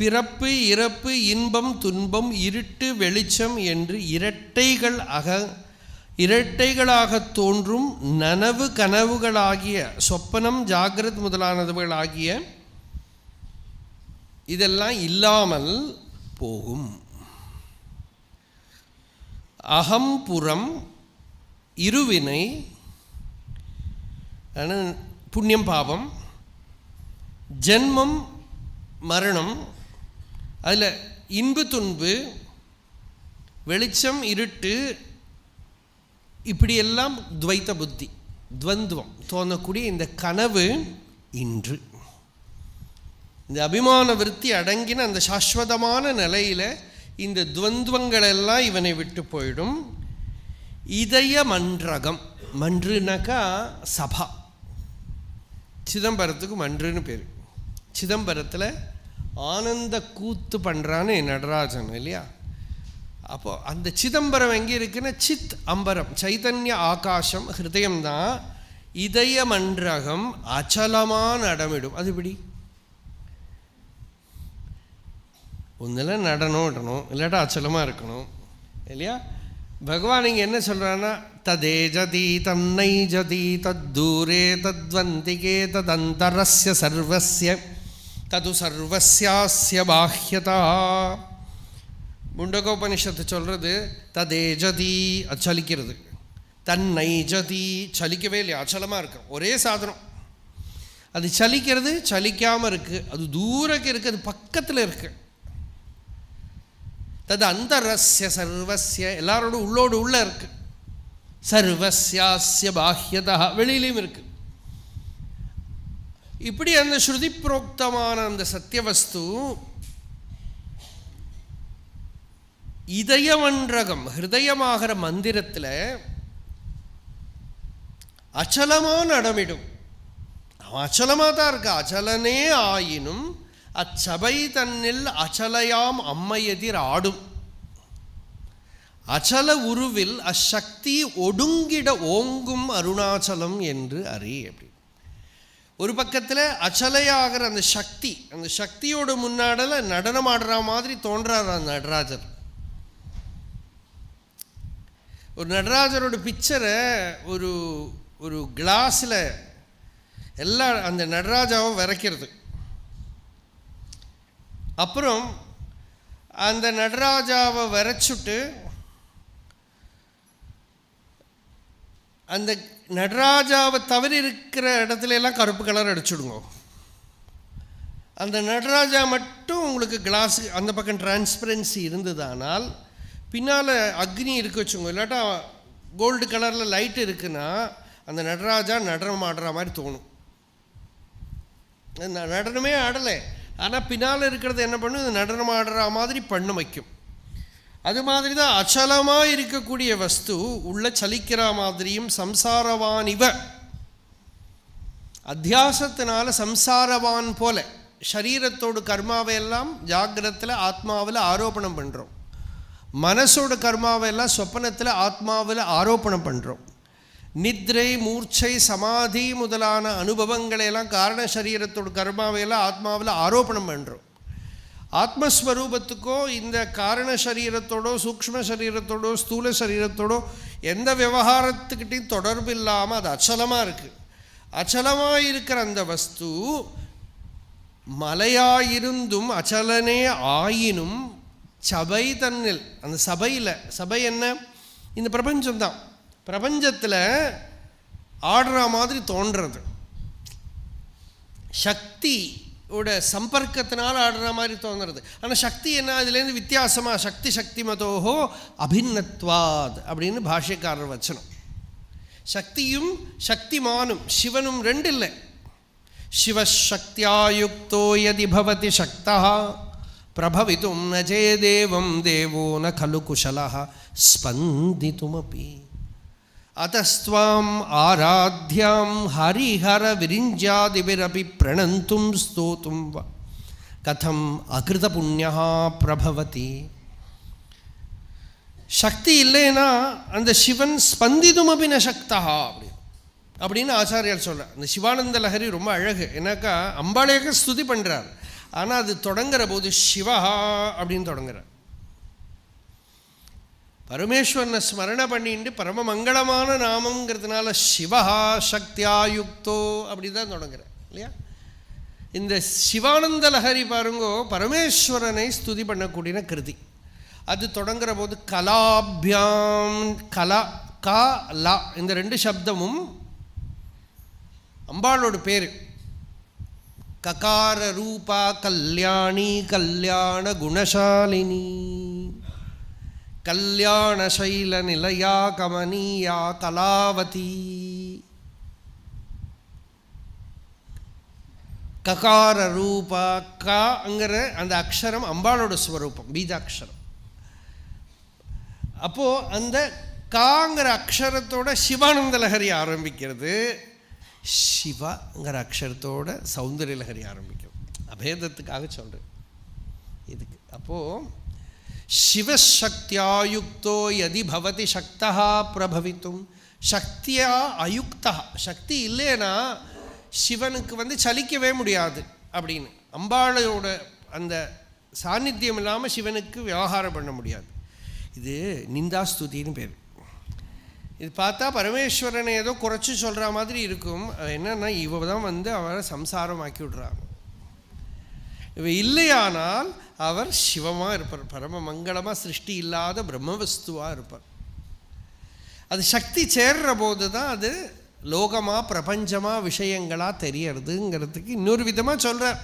பிறப்பு இறப்பு இன்பம் துன்பம் இருட்டு வெளிச்சம் என்று இரட்டைகளாக தோன்றும் நனவு கனவுகளாகிய சொப்பனம் ஜாகிரத் முதலானதுகளாகிய இதெல்லாம் இல்லாமல் போகும். அகம்புறம் இருவினை, புண்ணியம் பாவம், ஜென்மம் மரணம், அதில் இன்பு துன்பு, வெளிச்சம் இருட்டு, இப்படியெல்லாம் துவைத்த புத்தி, துவந்துவம் தோணக்கூடிய இந்த கனவு இன்று. இந்த அபிமான விருத்தி அடங்கின அந்த சாஸ்வதமான நிலையில் இந்த துவந்துவங்களெல்லாம் இவனை விட்டு போயிடும். இதய மன்றகம், மன்றுனாக்கா சபா. சிதம்பரத்துக்கு மன்றுன்னு பேர். சிதம்பரத்தில் ஆனந்த கூத்து பண்ணுறான்னு நடராஜன் இல்லையா? அப்போது அந்த சிதம்பரம் எங்கே இருக்குன்னா சித் அம்பரம், சைதன்ய ஆகாசம், ஹிருதயம்தான். இதய மன்றகம் அச்சலமாக நடமிடும். அது இப்படி ஒன்றில் நடனம் இடணும், இல்லாட்டா அச்சலமாக இருக்கணும் இல்லையா? பகவான் இங்கே என்ன சொல்கிறான்னா, ததே ஜதி தன்னை ஜதி தத்தூரே தத்வந்திகே ததந்தரஸ்ய சர்வஸ்ய தது சர்வஸ்யாஸ்ய பாஹ்யதா. முண்டகோபனிஷத்து சொல்கிறது ததே ஜதி, அது சலிக்கிறது. தன்னை ஜதி, சலிக்கவே இல்லையா, அச்சலமாக இருக்கு, ஒரே சாதனம். அது சலிக்கிறது, சலிக்காமல் இருக்குது, அது தூரக்கு இருக்குது, அது பக்கத்தில் இருக்குது. தது அந்தரஸ்ய சர்வஸ்ய, எல்லாரோட உள்ளோடு உள்ள இருக்கு. சர்வஸ்யாஸ்ய பாஹ்யதா, வெளியிலையும் இருக்கு. இப்படி அந்த ஸ்ருதி புரோக்தமான அந்த சத்தியவஸ்து இதயமன்றகம், ஹிருதயமாகிற மந்திரத்தில் அச்சலமாக நடமிடும். அவன் அச்சலமாக தான் இருக்கா. அச்சலனே ஆயினும் அச்சபை தன்னில் அச்சலையாம் அம்மையெதிர் ஆடும். அச்சல உருவில் அச்சக்தி ஒடுங்கிட ஓங்கும் அருணாச்சலம் என்று அறி. அப்படி ஒரு பக்கத்தில் அச்சலையாகிற அந்த சக்தி, அந்த சக்தியோட முன்னாடில் நடனம் ஆடுற மாதிரி தோன்றார் அந்த நடராஜர். ஒரு நடராஜரோட பிக்சரை ஒரு ஒரு கிளாஸில் எல்லா அந்த நடராஜாவை வரைக்கிறது. அப்புறம் அந்த நடராஜாவை வரைச்சுட்டு அந்த நடராஜாவை தவிர இருக்கிற இடத்துல எல்லாம் கருப்பு கலர் அடிச்சுடுங்க. அந்த நடராஜா மட்டும் உங்களுக்கு கிளாஸு அந்த பக்கம் டிரான்ஸ்பரன்சி இருந்ததானால் பின்னால் அக்னி இருக்கு வச்சுங்க, இல்லாட்டா கோல்டு கலரில் லைட் இருக்குன்னா அந்த நடராஜா நடனம் ஆடுற மாதிரி தோணும். நடனமே ஆடலை, ஆனால் பின்னால் இருக்கிறது என்ன பண்ணும், இது நடனம் ஆடுற மாதிரி பண்ண வைக்கும். அது மாதிரி தான் அச்சலமாக இருக்கக்கூடிய வஸ்து உள்ள சலிக்கிற மாதிரியும் சம்சாரவான் இவ, அத்தியாசத்தினால சம்சாரவான் போல சரீரத்தோடு கர்மாவையெல்லாம் ஜாகிரத்தில் ஆத்மாவில் ஆரோபணம் பண்ணுறோம், மனசோட கர்மாவையெல்லாம் சொப்பனத்தில் ஆத்மாவில் ஆரோபணம் பண்ணுறோம். நித்ரை, மூர்ச்சை, சமாதி முதலான அனுபவங்களையெல்லாம் காரண சரீரத்தோட கர்மாவையெல்லாம் ஆத்மாவில் ஆரோபணம் பண்ணுறோம். ஆத்மஸ்வரூபத்துக்கோ இந்த காரண சரீரத்தோடோ சூக்ஷ்ம சரீரத்தோடோ ஸ்தூல சரீரத்தோடோ எந்த விவகாரத்துக்கிட்டையும் தொடர்பு இல்லாமல் அது அச்சலமாக இருக்குது. அச்சலமாக இருக்கிற அந்த வஸ்து மலையாயிருந்தும் அச்சலனே ஆயினும் சபை தன்னில், அந்த சபையில், சபை என்ன, இந்த பிரபஞ்சம்தான், பிரபஞ்சத்தில் ஆடுற மாதிரி தோன்றது, சக்தியோட சம்பர்க்கத்தினால் ஆடுற மாதிரி தோன்றுறது. ஆனால் சக்தி என்ன, அதுலேருந்து வித்தியாசமாக சக்தி சக்திமதோஹோ அபிநத்வாத் அப்படின்னு பாஷ்யக்காரர் வச்சனம். சக்தியும் சக்திமானும் சிவனும் ரெண்டு இல்லை. சிவசக்தியாயுக்தோ யதி பவதி சக்தா பிரபவித்தும் ந சேதேவம் தேவோ ந கலு குஷலः ஸ்பந்திதுமபி அத்தஸ்த்வாம் ஆராத்யாம் ஹரிஹர விரிஞ்சாதிபிரபி பிரணந்தும் ஸ்தோத்தும் வ கதம் அகிருத புண்ணியः பிரபவதி. சக்தி இல்லைன்னா அந்த சிவன் ஸ்பந்திதுமபி ந சக்தா அப்படின்னு ஆச்சாரியார் சொல்கிறார். இந்த சிவானந்த லஹரி ரொம்ப அழகு. ஏன்னாக்கா அம்பாளையக்க ஸ்துதி பண்ணுறார், ஆனால் அது தொடங்குற போது சிவா அப்படின்னு தொடங்குறார். பரமேஸ்வரனை ஸ்மரண பண்ணிட்டு பரம மங்களமான நாமங்கிறதுனால சிவா சக்தியாயுக்தோ அப்படி தான் தொடங்குறார் இல்லையா? இந்த சிவானந்த லஹரி பாருங்கோ பரமேஸ்வரனை ஸ்துதி பண்ணக்கூடிய கிருதி. அது தொடங்குற போது கலாபியாம், கலா கா லா இந்த ரெண்டு சப்தமும் அம்பாளோட பேர். ககார ரூபா கல்யாணி கல்யாண குணசாலினி கல்யாண சைல நிலையா கமனியா கலாவதி. ககார ரூபா காங்கிற அந்த அக்ஷரம் அம்பாளோட ஸ்வரூபம், பீஜாட்சரம். அப்போது அந்த காங்கிற அக்ஷரத்தோட சிவானந்த லஹரி ஆரம்பிக்கிறது, சிவங்கிற அக்ஷரத்தோட சௌந்தரிய லஹரி ஆரம்பிக்கிறது. அபேதத்துக்காக சொல்கிறேன் இதுக்கு. அப்போது சிவசக்தியாயுக்தோ யதி பவதி சக்தா பிரபவித்தும், சக்தியா அயுக்தா, சக்தி இல்லைன்னா சிவனுக்கு சலிக்கவே முடியாது அப்படின்னு. அம்பாளோட அந்த சாநித்தியம் இல்லாமல் சிவனுக்கு விவகாரம் பண்ண முடியாது. இது நிந்தாஸ்துதின்னு பேர். இது பார்த்தா பரமேஸ்வரனை ஏதோ குறைச்சி சொல்கிற மாதிரி இருக்கும். என்னன்னா இவ தான் அவரை சம்சாரமாக்கி விடுறாங்க. இவ இல்லையானால் அவர் சிவமாக இருப்பார், பரம மங்களமாக சிருஷ்டி இல்லாத பிரம்மவஸ்துவாக இருப்பார். அது சக்தி சேர்ற போது தான் அது லோகமாக பிரபஞ்சமாக விஷயங்களாக தெரியறதுங்கிறதுக்கு இன்னொரு விதமாக சொல்கிறார்,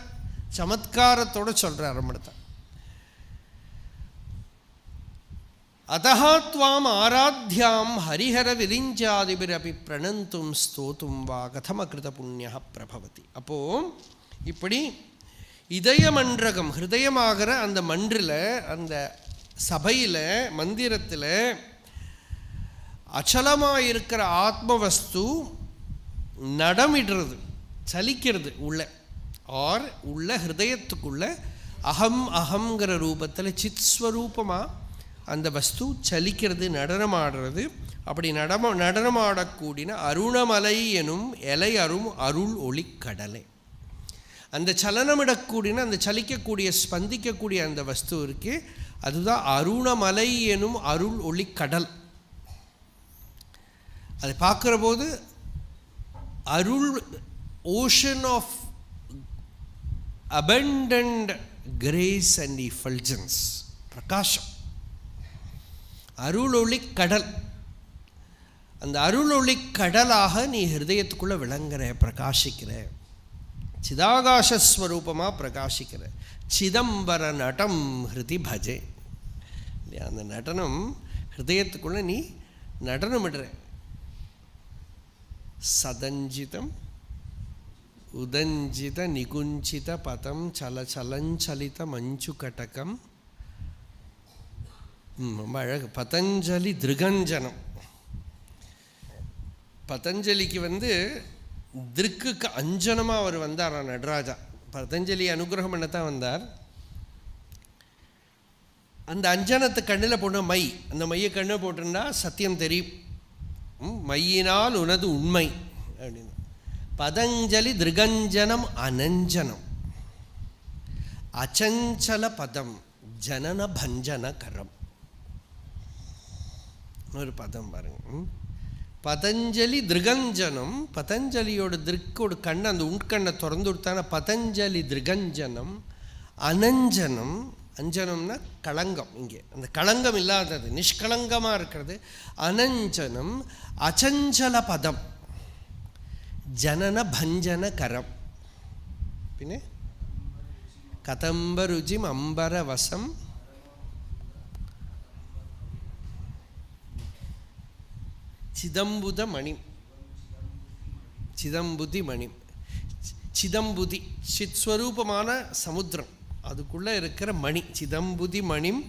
சமத்காரத்தோடு சொல்கிறார் ரமணத்தை. அதஹாத்வாம் ஆராத்யாம் ஹரிஹர விரிஞ்சாதிபிரபி பிரணந்தும் ஸ்தோத்தும் வா கதமகிருத புண்ணிய பிரபவதி. அப்போது இப்படி இதயமன்றகம், ஹிருதயமாகிற அந்த மன்றில், அந்த சபையில், மந்திரத்தில் அச்சலமாக இருக்கிற ஆத்மவஸ்து நடமிடுறது, சலிக்கிறது உள்ள, ஆர் உள்ள ஹிருதயத்துக்குள்ள அகம் அகங்கிற ரூபத்தில் சித்ஸ்வரூபமாக அந்த வஸ்து சலிக்கிறது, நடனமாடுறது. அப்படி நடனமாடக்கூடின அருணமலை எனும் எலை அரும் அருள் ஒளி கடலை. அந்த சலனமிடக்கூடின, அந்த சலிக்கக்கூடிய, ஸ்பந்திக்கக்கூடிய அந்த வஸ்து இருக்கு, அதுதான் அருணமலை எனும் அருள் ஒளி கடல். அதை பார்க்குற போது அருள், ocean of abundant grace and effulgence, பிரகாஷம், அருளொளி கடல். அந்த அருளொளி கடலாக நீ ஹிருதயத்துக்குள்ளே விளங்குற, பிரகாசிக்கிற, சிதாகாசஸ்வரூபமாக பிரகாசிக்கிற. சிதம்பர நடம் ஹிருதி பஜே. இல்லையா? அந்த நடனம் ஹிருதயத்துக்குள்ளே நீ நடனமிடுற. சதஞ்சிதம் உதஞ்சித நிகுஞ்சித பதம் சலச்சலஞ்சலித மஞ்சு கட்டகம். ரொம்ப அழகு. பதஞ்சலி திருகஞ்சனம். பதஞ்சலிக்கு திருக்குக்கு அஞ்சனமாக அவர் வந்தார் நடராஜா. பதஞ்சலி அனுகிரகம் பண்ணத்தான் வந்தார். அந்த அஞ்சனத்தை கண்ணில் போட்ட மை, அந்த மையை கண்ணில் போட்டிருந்தா சத்தியம் தெரியும். மையினால் உனது உண்மை அப்படின்னு. பதஞ்சலி திருகஞ்சனம் அனஞ்சனம் அச்சஞ்சல பதம் ஜனன பஞ்சன கரம். ஒரு பதம் பாருங்க. பதஞ்சலி திருகஞ்சனம், பதஞ்சலியோட திருக்கோட கண்ணை, அந்த உட்கண்ணை திறந்து விட்டான பதஞ்சலி திருகஞ்சனம். அனஞ்சனம், அஞ்சனம்னா களங்கம், இங்கே அந்த களங்கம் இல்லாதது, நிஷ்கலங்கமாக இருக்கிறது. அனஞ்சனம் அச்சஞ்சல பதம் ஜனன பஞ்சன கரம். பின்ன கதம்பருஜிம் அம்பரவசம் சிதம்புத மணி, சிதம்புதி மணி, சிதம்புதி சித்ஸ்வரூபமான சமுத்திரம், அதுக்குள்ளே இருக்கிற மணி, சிதம்புதி மணிம்.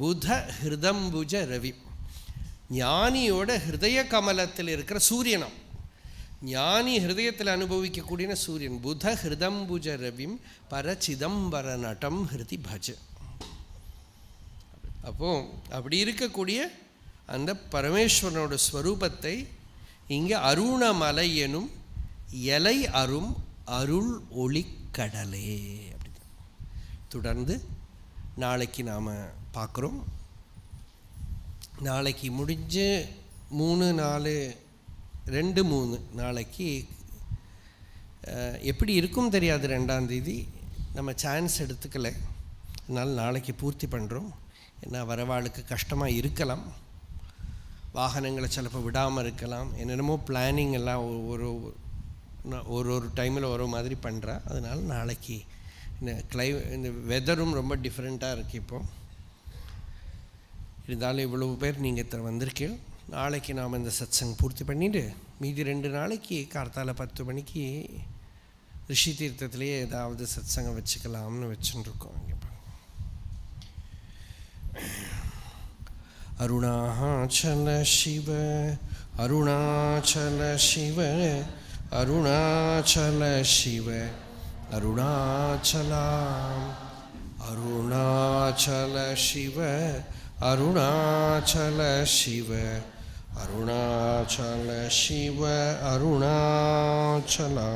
புத ஹிருதம்புஜ ரவி, ஞானியோட ஹிருதய கமலத்தில் இருக்கிற சூரியனம். ஞானி ஹிருதயத்தில் அனுபவிக்கக்கூடிய சூரியன். புத ஹிருதம்புஜ ரவிம் பர சிதம்பர நடம் ஹிருதி பஜ. அப்போ அப்படி இருக்கக்கூடிய அந்த பரமேஸ்வரனோட ஸ்வரூபத்தை இங்கே அருணமலை எனும் எலை அரும் அருள் ஒளி கடலே அப்படி தொடர்ந்து நாளைக்கு நாம் பார்க்குறோம். நாளைக்கு முடிஞ்சு 3, 4, 2, 3 நாளைக்கு எப்படி இருக்கும் தெரியாது. 2ஆம் தேதி நம்ம சான்ஸ் எடுத்துக்கல, அதனால் நாளைக்கு பூர்த்தி பண்ணுறோம். ஏன்னா வரவாளுக்கு கஷ்டமாக இருக்கலாம், வாகனங்களை சிலப்போ விடாமல் இருக்கலாம், என்னென்னமோ பிளானிங் எல்லாம் ஒரு நான் ஒரு டைமில் ஒரு மாதிரி பண்ணுறா. அதனால் நாளைக்கு இந்த வெதரும் ரொம்ப டிஃப்ரெண்ட்டாக இருக்குது இப்போது. இருந்தாலும் இவ்வளவு பேர் நீங்கள் வந்திருக்கீங்க. நாளைக்கு நாம் இந்த சத்சங் பூர்த்தி பண்ணிவிட்டு மீதி 2 நாளைக்கு கார்த்தால 10 மணிக்கு ரிஷி தீர்த்தத்துலேயே ஏதாவது சத்சங்கம் வச்சுக்கலாம்னு வச்சுருக்கோம். இங்கே அருணாச்சல சிவ அருணாச்சல சிவ அருணாச்சல சிவ அருணாச்சலாம் அருணாச்சல சிவ அருணாச்சல சிவ அருணாச்சல சிவ அருணாச்சலா.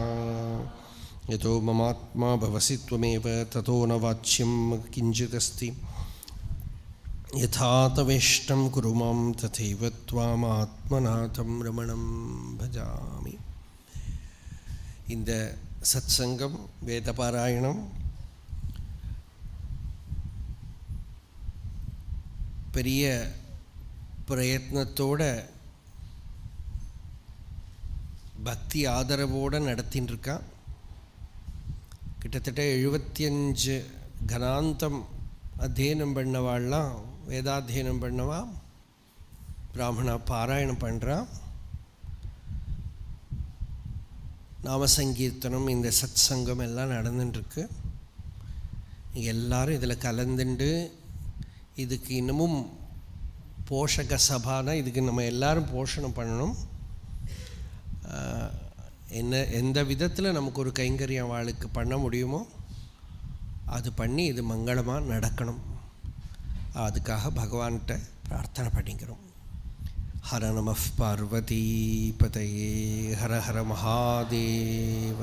யதோ மமாத்மா பவசி த்வமேவ ததோ ந வாச்யம் கிஞ்சிதஸ்தி யதா தவேஷ்டம் குரு மாம் ததைவ த்வாமாத்மநாதம் ரமணம் பஜாமி. இந்த சத்சங்கம் வேதபாராயணம் பெரிய பிரயத்னத்தோட பக்தி ஆதரவோடு நடத்தின்னு இருக்கா. கிட்டத்தட்ட 75 கணாந்தம் அத்தியனம் பண்ணவாள்லாம் வேதாத்தியனம் பண்ணவா பிராமணா பாராயணம் பண்ணுறா. நாமசங்கீர்த்தனம் இந்த சத் சங்கம் எல்லாம் நடந்துட்டுருக்கு. நீங்கள் எல்லோரும் இதில் கலந்துண்டு இதுக்கு இன்னமும் போஷக சபானா இதுக்கு நம்ம எல்லோரும் போஷணம் பண்ணணும். எந்த விதத்தில் நமக்கு ஒரு கைங்கரியம் அவளுக்கு பண்ண முடியுமோ அது பண்ணி இது மங்களமாக நடக்கணும். அதுக்காக பகவான்கிட்ட பிரார்த்தனை பண்ணிக்கிறோம். ஹர நம பார்வதி பதையே ஹர ஹர மகாதேவ.